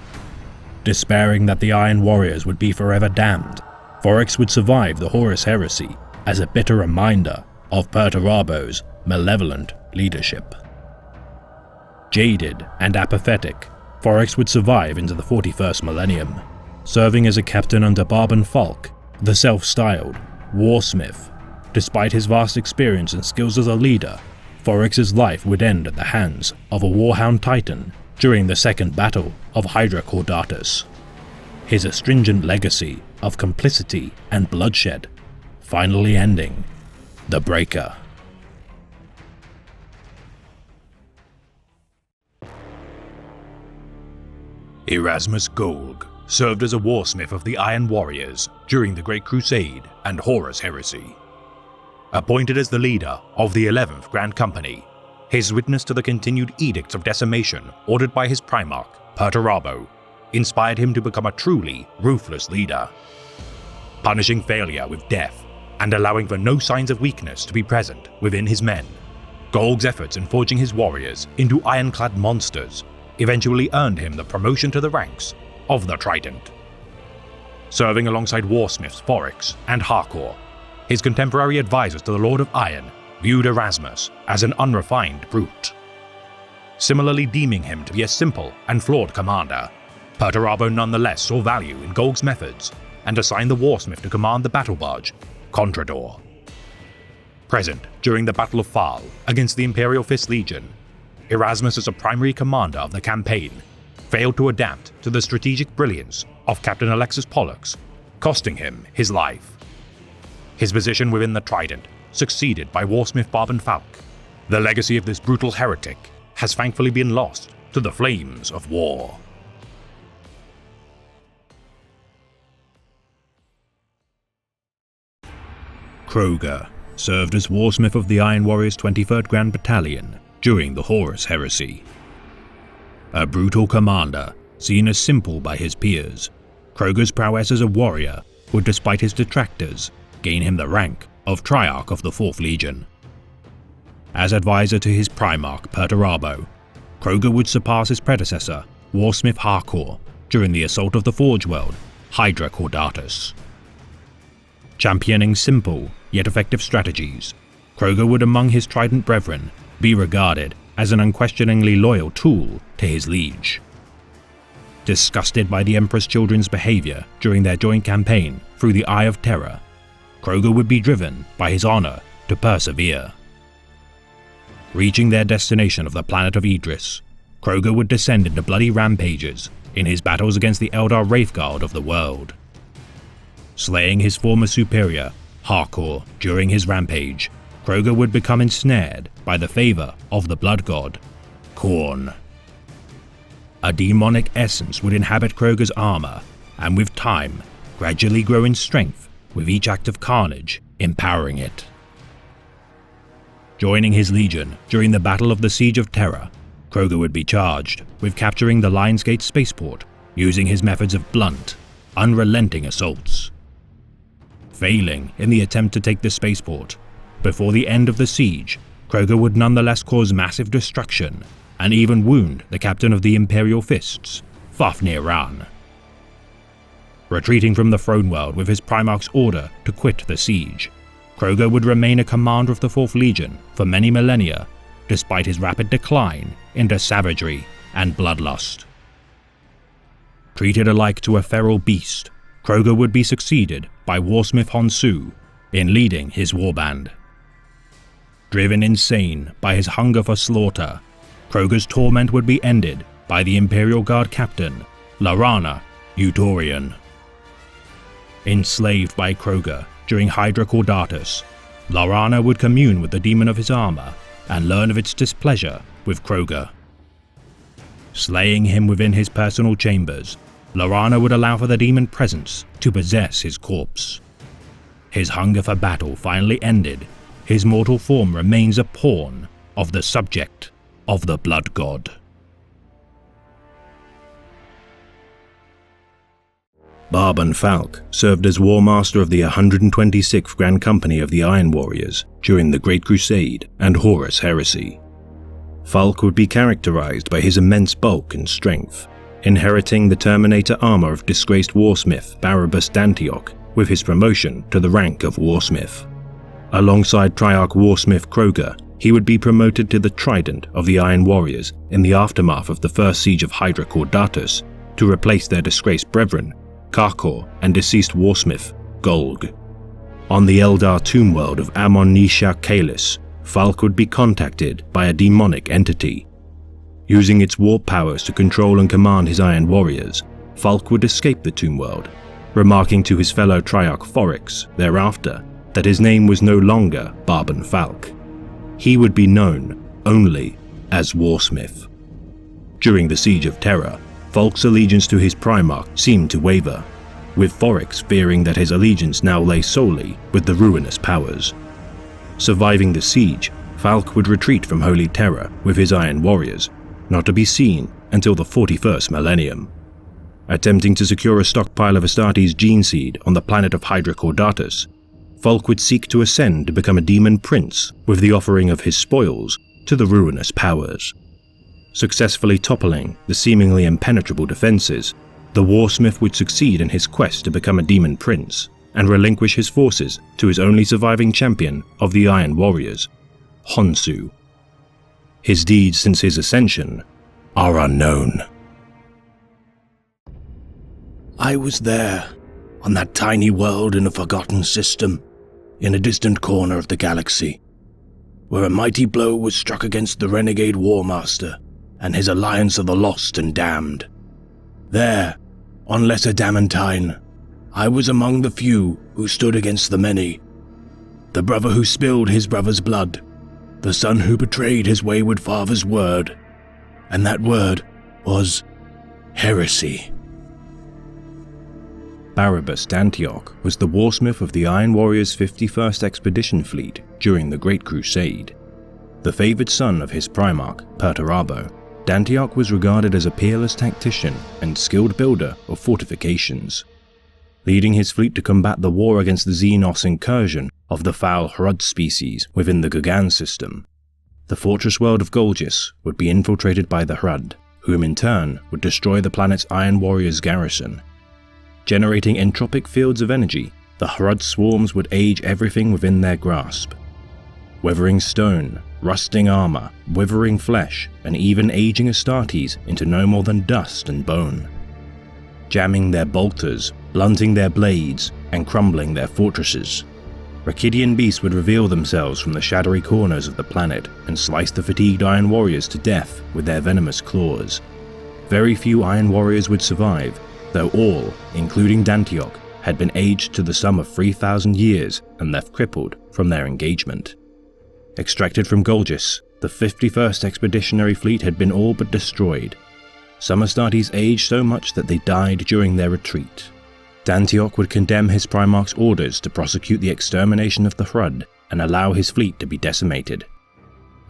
Despairing that the Iron Warriors would be forever damned, Foryx would survive the Horus heresy as a bitter reminder of Perturabo's malevolent leadership. Jaded and apathetic, Foryx would survive into the 41st millennium, serving as a captain under Barban Falk, the self-styled Warsmith. Despite his vast experience and skills as a leader, Foryx's life would end at the hands of a Warhound Titan during the Second Battle of Hydra Caudatus. His astringent legacy of complicity and bloodshed finally ending the Breaker. Erasmus Golg served as a warsmith of the Iron Warriors during the Great Crusade and Horus Heresy. Appointed as the leader of the 11th Grand Company, his witness to the continued edicts of decimation ordered by his Primarch, Perturabo, inspired him to become a truly ruthless leader. Punishing failure with death and allowing for no signs of weakness to be present within his men, Golg's efforts in forging his warriors into ironclad monsters eventually earned him the promotion to the ranks of the Trident. Serving alongside warsmiths Foryx and Harkor, his contemporary advisors to the Lord of Iron viewed Erasmus as an unrefined brute. Similarly deeming him to be a simple and flawed commander, Perturabo nonetheless saw value in Golg's methods and assigned the warsmith to command the battle barge, Contrador. Present during the Battle of Phal against the Imperial Fist Legion, Erasmus as a primary commander of the campaign failed to adapt to the strategic brilliance of Captain Alexis Pollux, costing him his life. His position within the Trident succeeded by warsmith Barban Falk. The legacy of this brutal heretic has thankfully been lost to the flames of war. Kroger served as warsmith of the Iron Warriors 23rd Grand Battalion during the Horus Heresy. A brutal commander, seen as simple by his peers, Kroger's prowess as a warrior would, despite his detractors, gain him the rank of Triarch of the 4th Legion. As advisor to his Primarch Perturabo, Kroger would surpass his predecessor, Warsmith Harkor, during the assault of the Forge World, Hydra Caudatus. Championing simple yet effective strategies, Kroger would, among his Trident brethren, be regarded as an unquestioningly loyal tool to his liege. Disgusted by the Emperor's children's behavior during their joint campaign through the Eye of Terror, Kroger would be driven by his honor to persevere. Reaching their destination of the planet of Idris, Kroger would descend into bloody rampages in his battles against the Eldar Wraithguard of the world. Slaying his former superior, Harkor, during his rampage, Kroger would become ensnared by the favor of the blood god, Khorne. A demonic essence would inhabit Kroger's armor, and with time, gradually grow in strength with each act of carnage empowering it. Joining his legion during the Battle of the Siege of Terra, Kroger would be charged with capturing the Lionsgate spaceport using his methods of blunt, unrelenting assaults. Failing in the attempt to take the spaceport, before the end of the siege, Kroger would nonetheless cause massive destruction and even wound the captain of the Imperial Fists, Fafnir Ran. Retreating from the Throne World with his Primarch's order to quit the siege, Kroger would remain a commander of the 4th Legion for many millennia, despite his rapid decline into savagery and bloodlust. Treated alike to a feral beast, Kroger would be succeeded by Warsmith Honshu in leading his warband. Driven insane by his hunger for slaughter, Kroger's torment would be ended by the Imperial Guard captain, Laranna Utorian. Enslaved by Kroger during Hydra Caudatus, Laurana would commune with the demon of his armor and learn of its displeasure with Kroger. Slaying him within his personal chambers, Laurana would allow for the demon presence to possess his corpse. His hunger for battle finally ended, his mortal form remains a pawn of the subject of the Blood God. Barban Falk served as War Master of the 126th Grand Company of the Iron Warriors during the Great Crusade and Horus Heresy. Falk would be characterized by his immense bulk and strength, inheriting the Terminator armor of disgraced warsmith Barabbas Dantioch with his promotion to the rank of Warsmith. Alongside Triarch Warsmith Kroger, he would be promoted to the Trident of the Iron Warriors in the aftermath of the first siege of Hydra Caudatus to replace their disgraced brethren, Karkor and deceased warsmith, Golg. On the Eldar tomb world of Amon-Nisha Kalis, Falk would be contacted by a demonic entity. Using its warp powers to control and command his Iron Warriors, Falk would escape the tomb world, remarking to his fellow Triarch Foryx thereafter that his name was no longer Barban Falk. He would be known only as Warsmith. During the Siege of Terra, Falk's allegiance to his Primarch seemed to waver, with Foryx fearing that his allegiance now lay solely with the ruinous powers. Surviving the siege, Falk would retreat from Holy Terra with his Iron Warriors, not to be seen until the 41st millennium. Attempting to secure a stockpile of Astartes' gene seed on the planet of Hydra Caudatus, Falk would seek to ascend to become a demon prince with the offering of his spoils to the ruinous powers. Successfully toppling the seemingly impenetrable defenses, the Warsmith would succeed in his quest to become a demon prince and relinquish his forces to his only surviving champion of the Iron Warriors, Honshu. His deeds since his ascension are unknown. I was there, on that tiny world in a forgotten system, in a distant corner of the galaxy, where a mighty blow was struck against the renegade War Master and his alliance of the lost and damned. There, on Lesser Damantine, I was among the few who stood against the many. The brother who spilled his brother's blood, the son who betrayed his wayward father's word, and that word was heresy. Barabbas Dantioch was the warsmith of the Iron Warriors' 51st Expedition Fleet during the Great Crusade. The favoured son of his Primarch, Perturabo, Dantioch was regarded as a peerless tactician and skilled builder of fortifications. Leading his fleet to combat the war against the Xenos incursion of the foul Hrud species within the Gugan system, the fortress world of Golgis would be infiltrated by the Hrud, whom in turn would destroy the planet's Iron Warriors garrison. Generating entropic fields of energy, the Hrud swarms would age everything within their grasp. Weathering stone, rusting armor, withering flesh, and even aging Astartes into no more than dust and bone. Jamming their bolters, blunting their blades, and crumbling their fortresses, Rakidian beasts would reveal themselves from the shadowy corners of the planet and slice the fatigued Iron Warriors to death with their venomous claws. Very few Iron Warriors would survive, though all, including Dantioch, had been aged to the sum of 3,000 years and left crippled from their engagement. Extracted from Golgis, the 51st Expeditionary Fleet had been all but destroyed. Some Astartes aged so much that they died during their retreat. Dantioch would condemn his Primarch's orders to prosecute the extermination of the Hrud and allow his fleet to be decimated.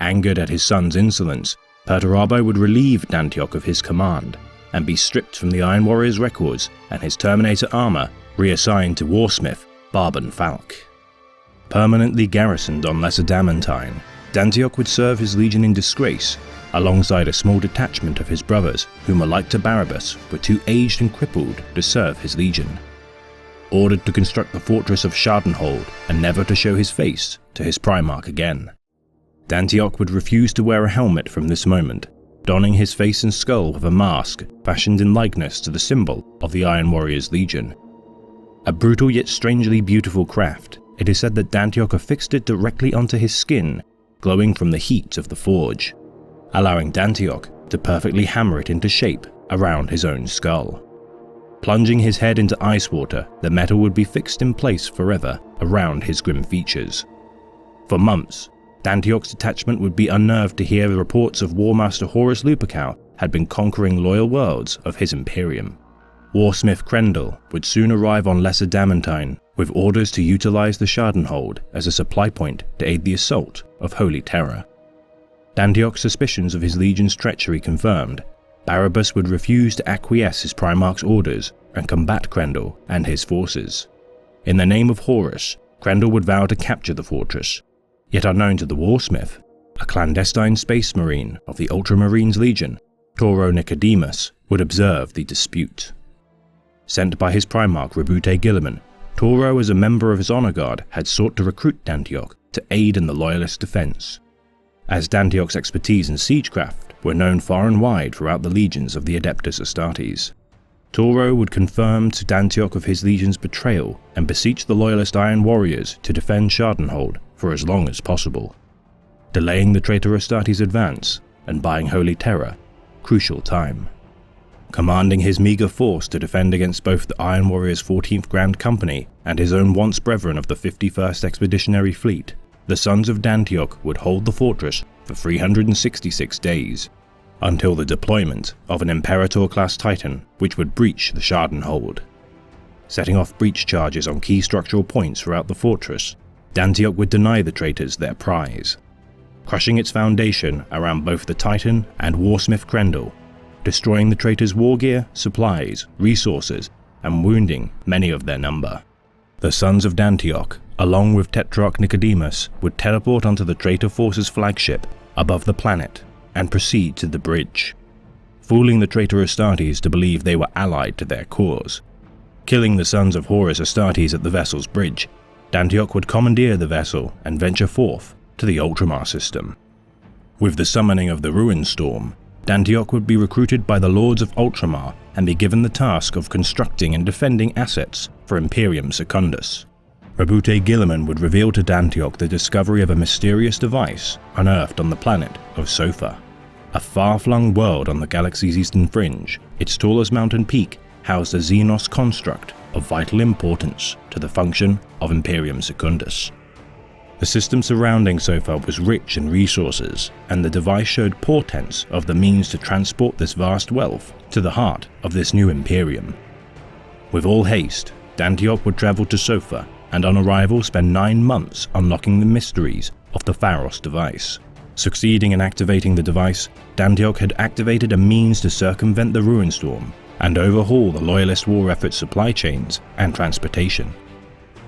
Angered at his son's insolence, Perturabo would relieve Dantioch of his command and be stripped from the Iron Warriors' records and his Terminator armor reassigned to Warsmith Barban Falk. Permanently garrisoned on Lesser Damantine, Dantioch would serve his legion in disgrace, alongside a small detachment of his brothers whom, alike to Barabbas, were too aged and crippled to serve his legion. Ordered to construct the fortress of Schadenhold and never to show his face to his Primarch again, Dantioch would refuse to wear a helmet from this moment, donning his face and skull with a mask fashioned in likeness to the symbol of the Iron Warriors' Legion. A brutal yet strangely beautiful craft, it is said that Dantioch affixed it directly onto his skin, glowing from the heat of the forge, allowing Dantioch to perfectly hammer it into shape around his own skull. Plunging his head into ice water, the metal would be fixed in place forever around his grim features. For months, Dantiok's detachment would be unnerved to hear the reports of War Master Horus Lupercal had been conquering loyal worlds of his Imperium. Warsmith Krendel would soon arrive on Lesser Damantine with orders to utilize the Schadenhold as a supply point to aid the assault of Holy Terror. Dantiok's suspicions of his legion's treachery confirmed, Barabbas would refuse to acquiesce his Primarch's orders and combat Krendel and his forces. In the name of Horus, Krendel would vow to capture the fortress. Yet unknown to the Warsmith, a clandestine space marine of the Ultramarines Legion, Toro Nicodemus, would observe the dispute. Sent by his Primarch Rabute Guilliman, Toro as a member of his honor guard had sought to recruit Dantiok to aid in the Loyalist defense. As Dantiok's expertise in siegecraft were known far and wide throughout the legions of the Adeptus Astartes, Toro would confirm to Dantiok of his legion's betrayal and beseech the Loyalist Iron Warriors to defend Schadenhold for as long as possible, delaying the traitor Astartes' advance and buying Holy Terror crucial time. Commanding his meager force to defend against both the Iron Warriors' 14th Grand Company and his own once brethren of the 51st Expeditionary Fleet, the Sons of Dantiok would hold the fortress for 366 days, until the deployment of an Imperator-class Titan which would breach the Schadenhold. Setting off breach charges on key structural points throughout the fortress, Dantiok would deny the traitors their prize, crushing its foundation around both the Titan and Warsmith Krendel, destroying the traitors' war gear, supplies, resources, and wounding many of their number. The Sons of Dantiok, along with Tetrarch Nicodemus, would teleport onto the traitor force's flagship above the planet and proceed to the bridge, fooling the traitor Astartes to believe they were allied to their cause. Killing the Sons of Horus Astartes at the vessel's bridge, Dantiok would commandeer the vessel and venture forth to the Ultramar system. With the summoning of the Ruin Storm, Dantiok would be recruited by the Lords of Ultramar and be given the task of constructing and defending assets for Imperium Secundus. Rabute Guilliman would reveal to Dantiok the discovery of a mysterious device unearthed on the planet of Sofa, a far-flung world on the galaxy's eastern fringe. Its tallest mountain peak housed a Xenos construct of vital importance to the function of Imperium Secundus. The system surrounding Sofa was rich in resources, and the device showed portents of the means to transport this vast wealth to the heart of this new Imperium. With all haste, Dantiok would travel to Sofa and on arrival spend 9 months unlocking the mysteries of the Pharos device. Succeeding in activating the device, Dantiok had activated a means to circumvent the Ruin Storm and overhaul the Loyalist war effort's supply chains and transportation.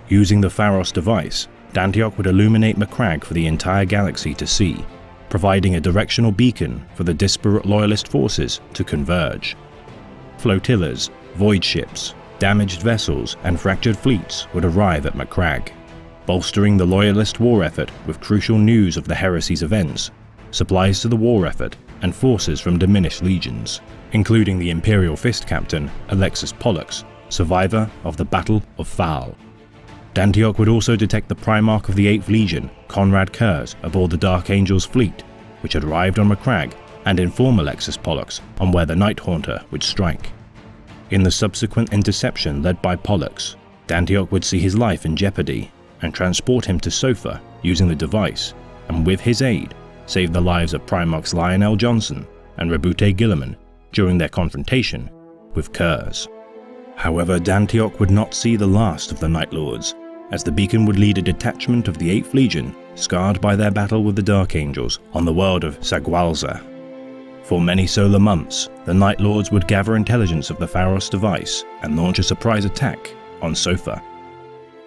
Using the Pharos device, Dantiok would illuminate Macragge for the entire galaxy to see, providing a directional beacon for the disparate Loyalist forces to converge. Flotillas, void ships, damaged vessels, and fractured fleets would arrive at Macragge, bolstering the Loyalist war effort with crucial news of the Heresy's events, supplies to the war effort, and forces from diminished legions, including the Imperial Fist Captain Alexis Pollux, survivor of the Battle of Phal. Dantiok would also detect the Primarch of the 8th Legion, Conrad Kurz, aboard the Dark Angel's fleet, which had arrived on Macragge, and inform Alexis Pollux on where the Night Haunter would strike. In the subsequent interception led by Pollux, Dantiok would see his life in jeopardy and transport him to Sofa using the device, and with his aid, save the lives of Primarchs Lionel Johnson and Rabute Guilliman during their confrontation with Kurz. However, Dantiok would not see the last of the Night Lords, as the beacon would lead a detachment of the 8th Legion, scarred by their battle with the Dark Angels on the world of Sagwalza. For many solar months, the Night Lords would gather intelligence of the Pharos device and launch a surprise attack on Sofa,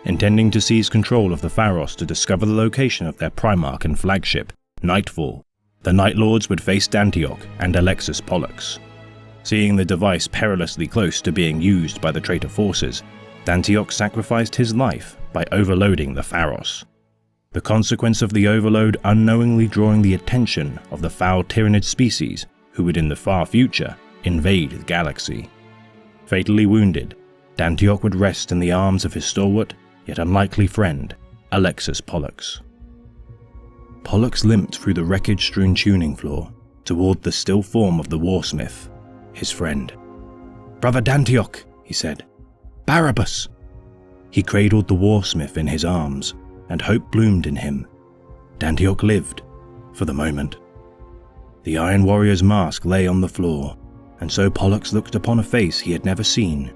intending to seize control of the Pharos to discover the location of their Primarch and flagship, Nightfall. The Night Lords would face Dantiok and Alexis Pollux. Seeing the device perilously close to being used by the traitor forces, Dantiok sacrificed his life by overloading the Pharos. The consequence of the overload unknowingly drawing the attention of the foul Tyrannid species who would in the far future invade the galaxy. Fatally wounded, Dantiok would rest in the arms of his stalwart yet unlikely friend, Alexis Pollux. Pollux limped through the wreckage-strewn tuning floor toward the still form of the Warsmith, his friend. "Brother Dantiok," he said. "Barabbas!" He cradled the warsmith in his arms, and hope bloomed in him. Dantiok lived, for the moment. The Iron Warrior's mask lay on the floor, and so Pollux looked upon a face he had never seen.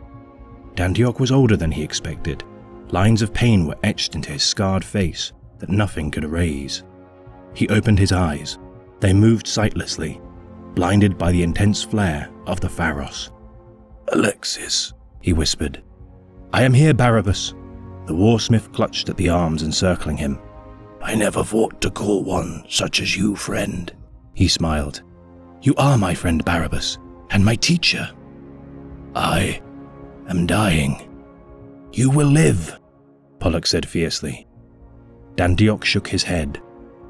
Dantiok was older than he expected. Lines of pain were etched into his scarred face that nothing could erase. He opened his eyes. They moved sightlessly, blinded by the intense flare of the Pharos. "Alexis," he whispered. "I am here, Barabbas." The warsmith clutched at the arms encircling him. "I never thought to call one such as you friend," he smiled. "You are my friend, Barabbas, and my teacher." "I am dying." "You will live," Pollux said fiercely. Dantiok shook his head.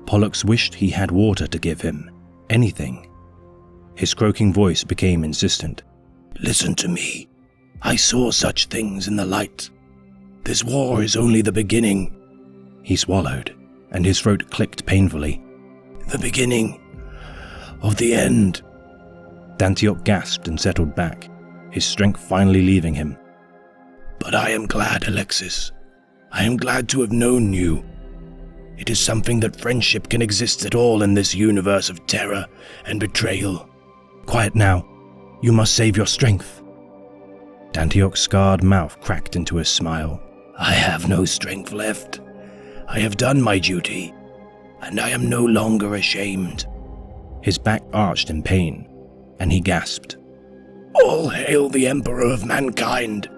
Pollux wished he had water to give him. Anything. His croaking voice became insistent. "Listen to me. I saw such things in the light. This war is only the beginning." He swallowed, and his throat clicked painfully. "The beginning of the end." Dantiok gasped and settled back, his strength finally leaving him. "But I am glad, Alexis. I am glad to have known you. It is something that friendship can exist at all in this universe of terror and betrayal." "Quiet now. You must save your strength." Dantiok's scarred mouth cracked into a smile. "I have no strength left. I have done my duty, and I am no longer ashamed." His back arched in pain, and he gasped. "All hail the Emperor of mankind,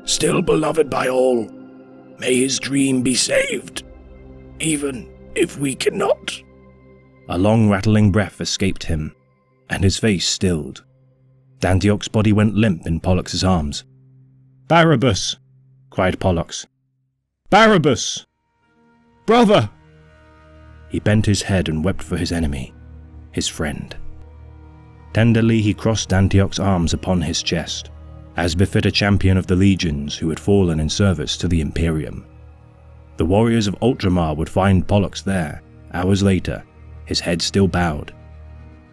still beloved by all. May his dream be saved, even if we cannot." A long rattling breath escaped him, and his face stilled. Dantiok's body went limp in Pollux's arms. "Barabbas!" cried Pollux. "Barabbas! Brother!" He bent his head and wept for his enemy, his friend. Tenderly he crossed Dantiok's arms upon his chest, as befit a champion of the legions who had fallen in service to the Imperium. The warriors of Ultramar would find Pollux there, hours later, his head still bowed.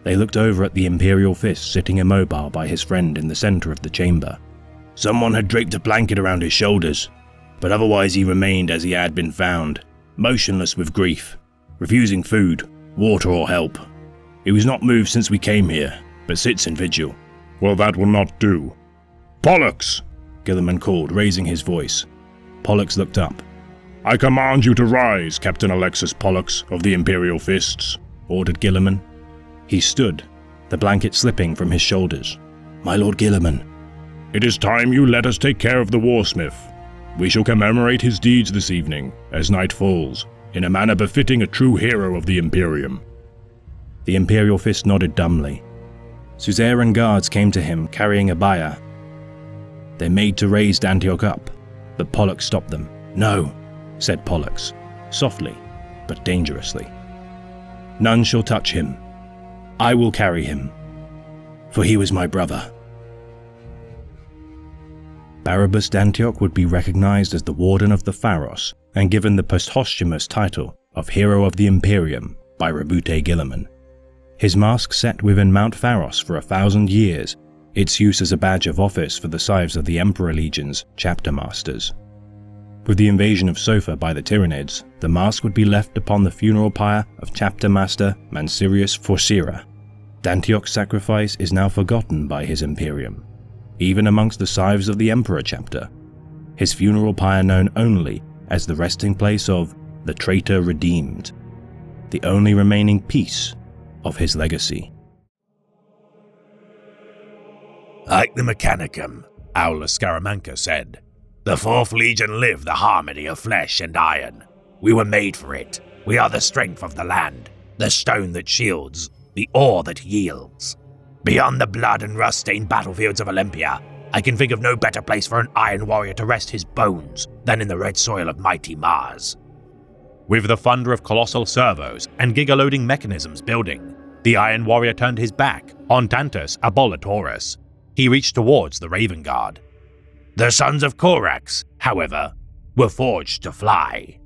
They looked over at the Imperial Fist sitting immobile by his friend in the center of the chamber. Someone had draped a blanket around his shoulders, but otherwise he remained as he had been found, motionless with grief, refusing food, water or help. He was not moved since we came here, but sits in vigil. Well, that will not do. Pollux! Guilliman called, raising his voice. Pollux looked up. I command you to rise, Captain Alexis Pollux of the Imperial Fists, ordered Guilliman. He stood, the blanket slipping from his shoulders. My Lord Guilliman. It is time you let us take care of the Warsmith. We shall commemorate his deeds this evening, as night falls, in a manner befitting a true hero of the Imperium. The Imperial Fist nodded dumbly. Suzerain guards came to him, carrying a bier. They made to raise Dantiok up, but Pollux stopped them. No, said Pollux, softly, but dangerously. None shall touch him. I will carry him, for he was my brother. Barabbas Dantiok would be recognized as the Warden of the Pharos and given the posthumous title of Hero of the Imperium by Rabute Guilliman. His mask set within Mount Pharos for 1,000 years, its use as a badge of office for the Scythes of the Emperor Legion's chapter masters. With the invasion of Sofa by the Tyranids, the mask would be left upon the funeral pyre of chapter master Mansirius Forsira. Dantiok's sacrifice is now forgotten by his Imperium, even amongst the Scythes of the Emperor chapter, his funeral pyre known only as the resting place of the Traitor Redeemed, the only remaining piece of his legacy. Like the Mechanicum, Aulus Scaramanca said, the Fourth Legion live the harmony of flesh and iron. We were made for it. We are the strength of the land, the stone that shields, the ore that yields. Beyond the blood and rust-stained battlefields of Olympia, I can think of no better place for an Iron Warrior to rest his bones than in the red soil of mighty Mars. With the thunder of colossal servos and giga-loading mechanisms building, the Iron Warrior turned his back on Tantus Abolitoris. He reached towards the Raven Guard. The sons of Korax, however, were forged to fly.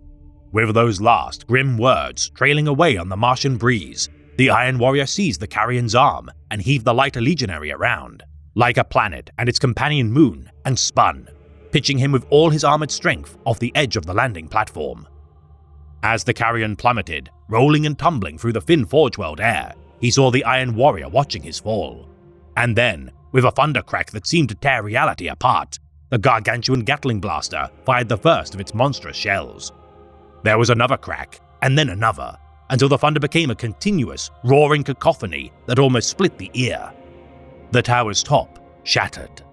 With those last grim words trailing away on the Martian breeze, the Iron Warrior seized the Carrion's arm and heaved the lighter legionary around, like a planet and its companion moon, and spun. pitching him with all his armored strength off the edge of the landing platform. As the carrion plummeted, rolling and tumbling through the thin Forge World air, he saw the Iron Warrior watching his fall. And then, with a thunder crack that seemed to tear reality apart, the gargantuan Gatling blaster fired the first of its monstrous shells. There was another crack, and then another, until the thunder became a continuous, roaring cacophony that almost split the ear. The tower's top shattered.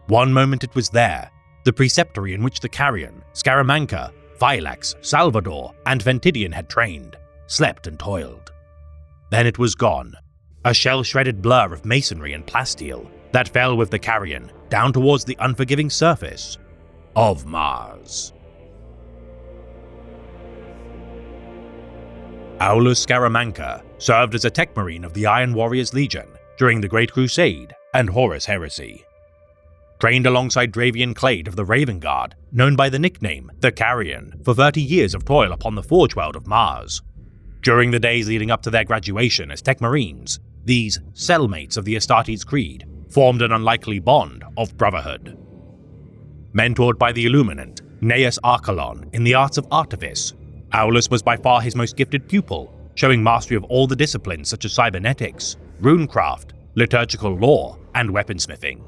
One moment it was there, the preceptory in which the Carrion, Scaramanca, Phylax, Salvador, and Ventidian had trained, slept and toiled. Then it was gone, a shell-shredded blur of masonry and plasteel that fell with the Carrion down towards the unforgiving surface of Mars. Aulus Scaramanca served as a tech marine of the Iron Warriors Legion during the Great Crusade and Horus Heresy. Trained alongside Dravian Clade of the Raven Guard, known by the nickname The Carrion, for 30 years of toil upon the Forge World of Mars. During the days leading up to their graduation as tech marines, these cellmates of the Astartes Creed formed an unlikely bond of brotherhood. Mentored by the Illuminant, Gnaeus Archelon, in the arts of artifice, Aulus was by far his most gifted pupil, showing mastery of all the disciplines such as cybernetics, runecraft, liturgical lore, and weaponsmithing.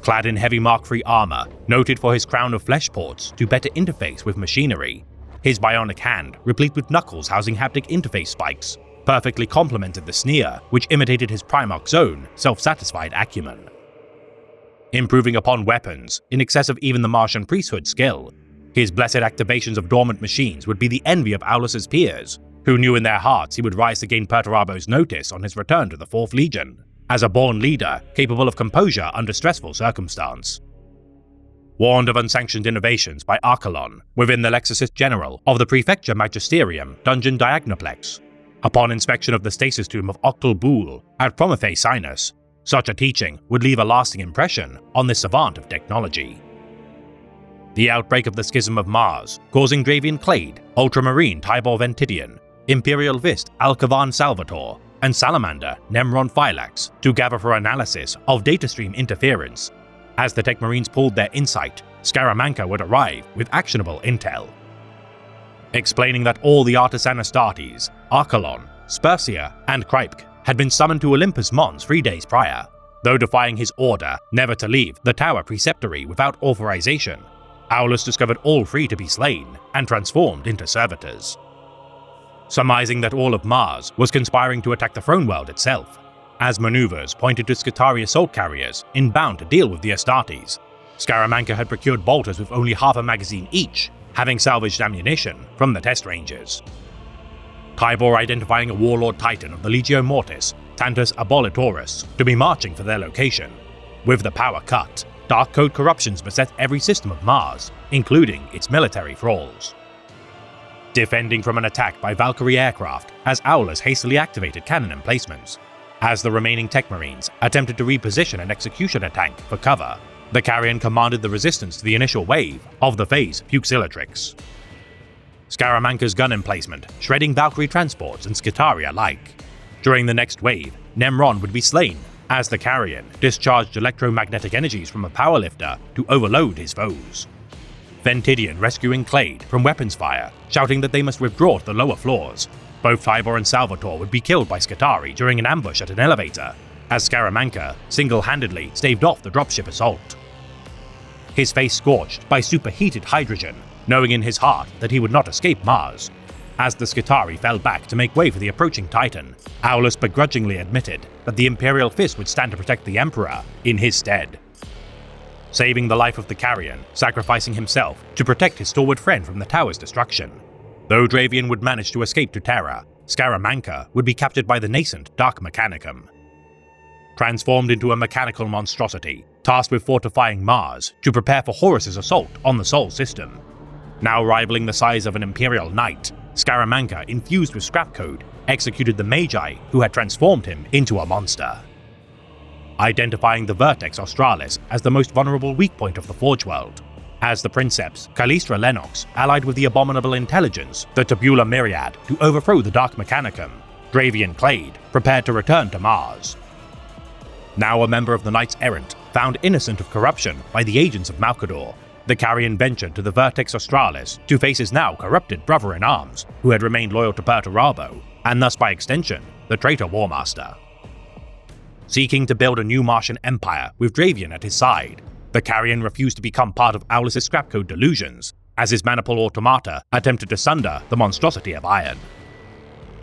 Clad in heavy Mark III armor, noted for his crown of flesh ports to better interface with machinery, his bionic hand, replete with knuckles housing haptic interface spikes, perfectly complemented the sneer which imitated his Primarch's own self-satisfied acumen. Improving upon weapons, in excess of even the Martian priesthood skill, his blessed activations of dormant machines would be the envy of Aulus's peers, who knew in their hearts he would rise to gain Perturabo's notice on his return to the 4th Legion, as a born leader capable of composure under stressful circumstance. Warned of unsanctioned innovations by Archelon within the Lexicist General of the Prefecture Magisterium Dungeon Diagonoplex, upon inspection of the stasis tomb of Octal Bool at Promethe Sinus, such a teaching would leave a lasting impression on this savant of technology. The outbreak of the Schism of Mars, causing Dravian Clade, Ultramarine Tibor Ventidian, Imperial Vist Alcavan Salvator, and Salamander Nemron Phylax to gather for analysis of datastream interference. As the Tech Marines pulled their insight, Scaramanca would arrive with actionable intel. Explaining that all the Artisan Astartes, Archelon, Spersia, and Krypk had been summoned to Olympus Mons 3 days prior, though defying his order never to leave the Tower Preceptory without authorization, Aulus discovered all 3 to be slain and transformed into servitors. Surmising that all of Mars was conspiring to attack the Throne World itself, as maneuvers pointed to Skitarii assault carriers inbound to deal with the Astartes, Scaramanca had procured bolters with only half a magazine each, having salvaged ammunition from the test ranges. Tibor identifying a warlord titan of the Legio Mortis, Tantus Abolitoris, to be marching for their location. With the power cut, dark code corruptions beset every system of Mars, including its military thralls. Defending from an attack by Valkyrie aircraft as Aulus hastily activated cannon emplacements, as the remaining Tech Marines attempted to reposition an executioner tank for cover, the Carrion commanded the resistance to the initial wave of the phase Puxillatrix. Scaramanca's gun emplacement, shredding Valkyrie transports and Skitarii alike. During the next wave, Nemron would be slain, as the Carrion discharged electromagnetic energies from a powerlifter to overload his foes. Ventidian rescuing Clade from weapons fire, shouting that they must withdraw to the lower floors. Both Tibor and Salvator would be killed by Skitarii during an ambush at an elevator, as Scaramanca single-handedly staved off the dropship assault. His face scorched by superheated hydrogen, knowing in his heart that he would not escape Mars. As the Skitarii fell back to make way for the approaching Titan, Aulus begrudgingly admitted that the Imperial Fist would stand to protect the Emperor in his stead. Saving the life of the Carrion, sacrificing himself to protect his stalwart friend from the tower's destruction. Though Dravian would manage to escape to Terra, Scaramanca would be captured by the nascent Dark Mechanicum. Transformed into a mechanical monstrosity, tasked with fortifying Mars to prepare for Horus's assault on the Sol system. Now rivaling the size of an Imperial Knight, Scaramanca, infused with scrap code, executed the Magi who had transformed him into a monster. Identifying the Vertex Australis as the most vulnerable weak point of the Forge World, as the Princeps Callistra Lennox allied with the abominable intelligence, the Tabula Myriad, to overthrow the Dark Mechanicum, Dravian Clade prepared to return to Mars. Now a member of the Knights Errant, found innocent of corruption by the agents of Malcador, the Carrion ventured to the Vertex Australis to face his now corrupted brother-in-arms, who had remained loyal to Perturabo, and thus by extension, the traitor Warmaster. Seeking to build a new Martian empire with Dravian at his side, the Carrion refused to become part of Aulus' scrapcode delusions, as his Manipul automata attempted to sunder the monstrosity of iron.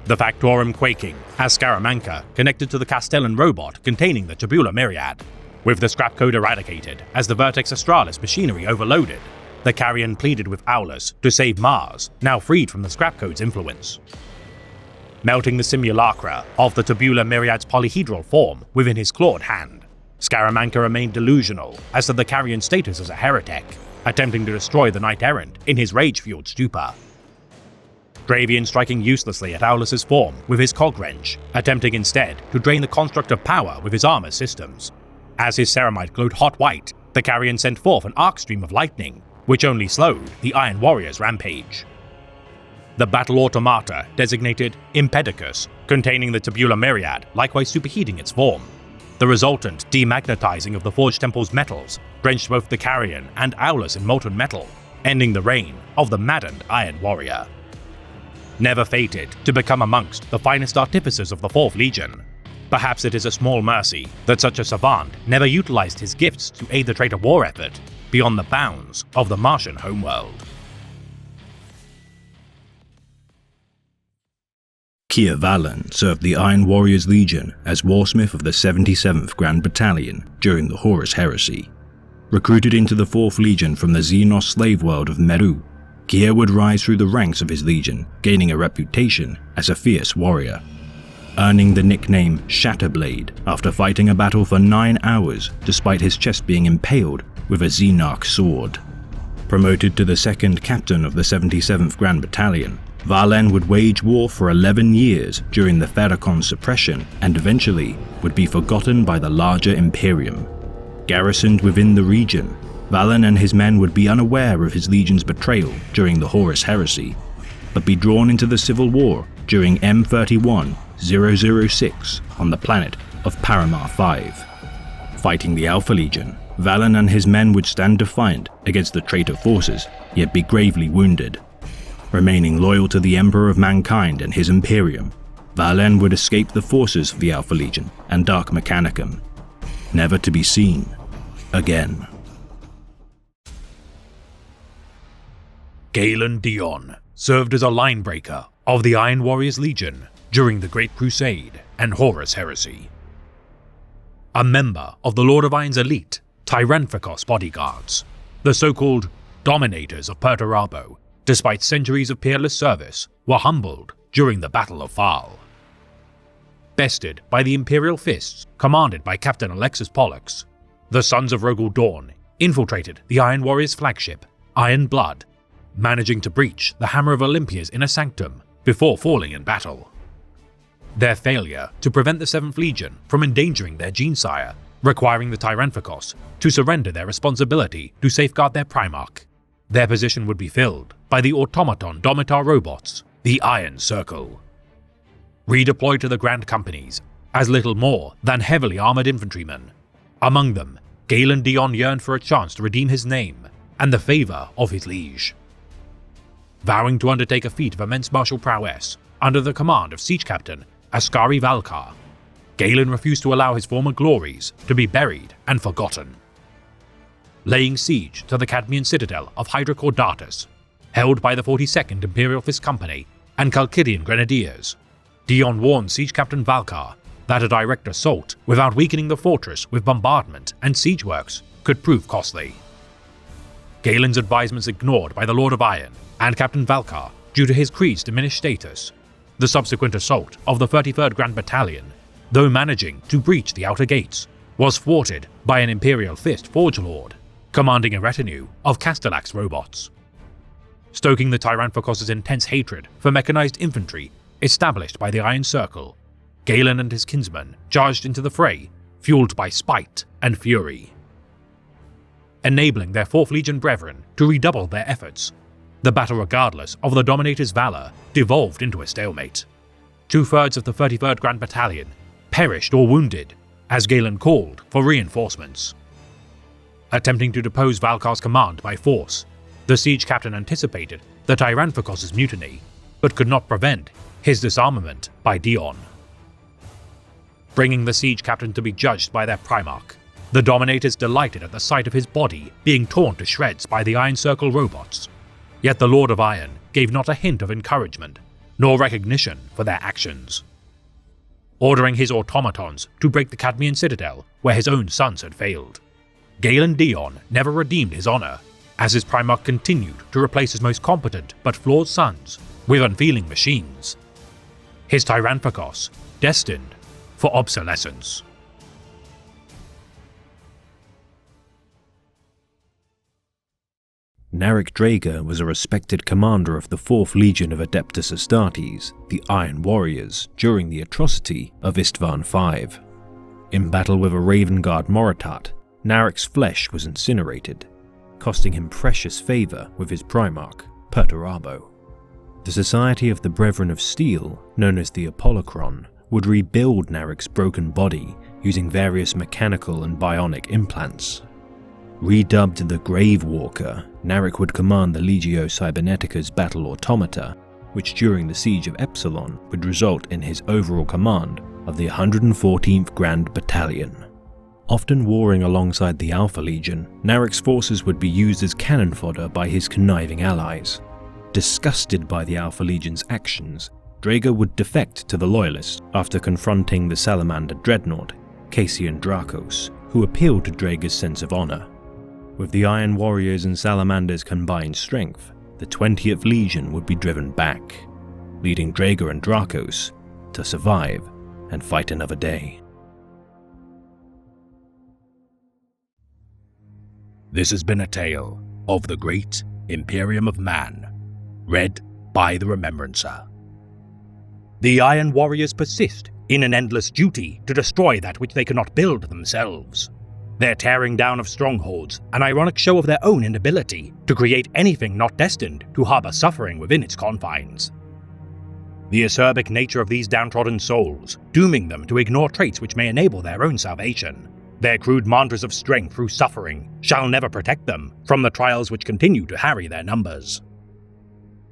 The Factorum quaking, as Scaramanca connected to the Castellan robot containing the Tabula Myriad. With the scrapcode eradicated, as the Vertex Australis machinery overloaded, the Carrion pleaded with Aulus to save Mars, now freed from the scrapcode's influence. Melting the simulacra of the Tabula Myriad's polyhedral form within his clawed hand, Scaramanca remained delusional as to the Carrion's status as a heretic, attempting to destroy the Knight-Errant in his rage-fueled stupor. Dravian striking uselessly at Aulus' form with his cog wrench, attempting instead to drain the construct of power with his armor systems. As his ceramite glowed hot white, the Carrion sent forth an arc stream of lightning, which only slowed the Iron Warrior's rampage. The battle automata designated Impedicus, containing the Tabula Myriad, likewise superheating its form. The resultant demagnetizing of the Forge Temple's metals drenched both the Carrion and Aulus in molten metal, ending the reign of the maddened Iron Warrior. Never fated to become amongst the finest artificers of the Fourth Legion, perhaps it is a small mercy that such a savant never utilized his gifts to aid the traitor war effort beyond the bounds of the Martian homeworld. Keir Valen served the Iron Warriors Legion as warsmith of the 77th Grand Battalion during the Horus Heresy. Recruited into the 4th Legion from the Xenos slave world of Meru, Keir would rise through the ranks of his legion, gaining a reputation as a fierce warrior, earning the nickname Shatterblade after fighting a battle for 9 hours despite his chest being impaled with a Xenarch sword. Promoted to the 2nd captain of the 77th Grand Battalion, Valen would wage war for 11 years during the Theracon suppression and eventually would be forgotten by the larger Imperium. Garrisoned within the region, Valen and his men would be unaware of his legion's betrayal during the Horus Heresy, but be drawn into the civil war during M31-006 on the planet of Paramar 5. Fighting the Alpha Legion, Valen and his men would stand defiant against the traitor forces, yet be gravely wounded. Remaining loyal to the Emperor of Mankind and his Imperium, Valen would escape the forces of the Alpha Legion and Dark Mechanicum, never to be seen again. Galen Dion served as a linebreaker of the Iron Warriors Legion during the Great Crusade and Horus Heresy. A member of the Lord of Iron's elite Tyranthikos bodyguards, the so-called Dominators of Perturabo, despite centuries of peerless service, were humbled during the Battle of Phal. Bested by the Imperial Fists commanded by Captain Alexis Pollux, the Sons of Rogel Dawn infiltrated the Iron Warriors' flagship, Iron Blood, managing to breach the Hammer of Olympia's inner sanctum before falling in battle. Their failure to prevent the 7th Legion from endangering their Genesire, requiring the Tyranthikos to surrender their responsibility to safeguard their Primarch. Their position would be filled by the automaton Domitar robots, the Iron Circle. Redeployed to the Grand Companies as little more than heavily armored infantrymen. Among them, Galen Dion yearned for a chance to redeem his name and the favor of his liege. Vowing to undertake a feat of immense martial prowess under the command of Siege Captain Ascari Valkar, Galen refused to allow his former glories to be buried and forgotten. Laying siege to the Cadmean citadel of Hydrocaudatus, held by the 42nd Imperial Fist Company and Chalcidian Grenadiers, Dion warned Siege Captain Valkar that a direct assault without weakening the fortress with bombardment and siege works could prove costly. Galen's advisements ignored by the Lord of Iron and Captain Valkar due to his creed's diminished status, the subsequent assault of the 33rd Grand Battalion, though managing to breach the outer gates, was thwarted by an Imperial Fist Forge Lord, commanding a retinue of Castellax robots. Stoking the Tyranthikos' intense hatred for mechanized infantry established by the Iron Circle, Galen and his kinsmen charged into the fray, fueled by spite and fury. Enabling their 4th Legion brethren to redouble their efforts, the battle, regardless of the Dominator's valor, devolved into a stalemate. 2/3 of the 33rd Grand Battalion perished or wounded as Galen called for reinforcements. attempting to depose Valkar's command by force. The siege captain anticipated the Tyranthikos' mutiny, but could not prevent his disarmament by Dion. Bringing the siege captain to be judged by their Primarch, the Dominators delighted at the sight of his body being torn to shreds by the Iron Circle robots. Yet the Lord of Iron gave not a hint of encouragement, nor recognition for their actions. Ordering his automatons to break the Cadmean Citadel where his own sons had failed, Galen Dion never redeemed his honor, as his Primarch continued to replace his most competent but flawed sons with unfeeling machines. His Tyranthikos destined for obsolescence. Narek Drager was a respected commander of the 4th Legion of Adeptus Astartes, the Iron Warriors, during the atrocity of Istvan V. In battle with a Raven Guard Moritat, Narek's flesh was incinerated, costing him precious favour with his Primarch, Perturabo. The Society of the Brethren of Steel, known as the Apollocron, would rebuild Narek's broken body using various mechanical and bionic implants. Redubbed the Grave Walker, Narek would command the Legio Cybernetica's battle automata, which during the siege of Epsilon would result in his overall command of the 114th Grand Battalion. Often warring alongside the Alpha Legion, Narek's forces would be used as cannon fodder by his conniving allies. Disgusted by the Alpha Legion's actions, Drager would defect to the Loyalists after confronting the Salamander Dreadnought, Cassian Dracos, who appealed to Drager's sense of honor. With the Iron Warriors and Salamander's combined strength, the 20th Legion would be driven back, leading Drager and Dracos to survive and fight another day. This has been a tale of the Great Imperium of Man, read by the Remembrancer. The Iron Warriors persist in an endless duty to destroy that which they cannot build themselves. Their tearing down of strongholds, an ironic show of their own inability to create anything not destined to harbor suffering within its confines. The acerbic nature of these downtrodden souls, dooming them to ignore traits which may enable their own salvation. Their crude mantras of strength through suffering shall never protect them from the trials which continue to harry their numbers.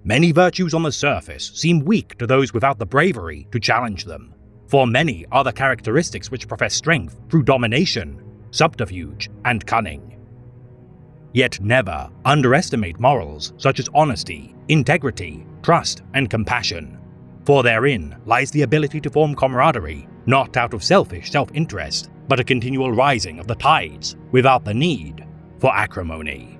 Many virtues on the surface seem weak to those without the bravery to challenge them, for many are the characteristics which profess strength through domination, subterfuge, and cunning. Yet never underestimate morals such as honesty, integrity, trust, and compassion, for therein lies the ability to form camaraderie, not out of selfish self-interest, but a continual rising of the tides without the need for acrimony.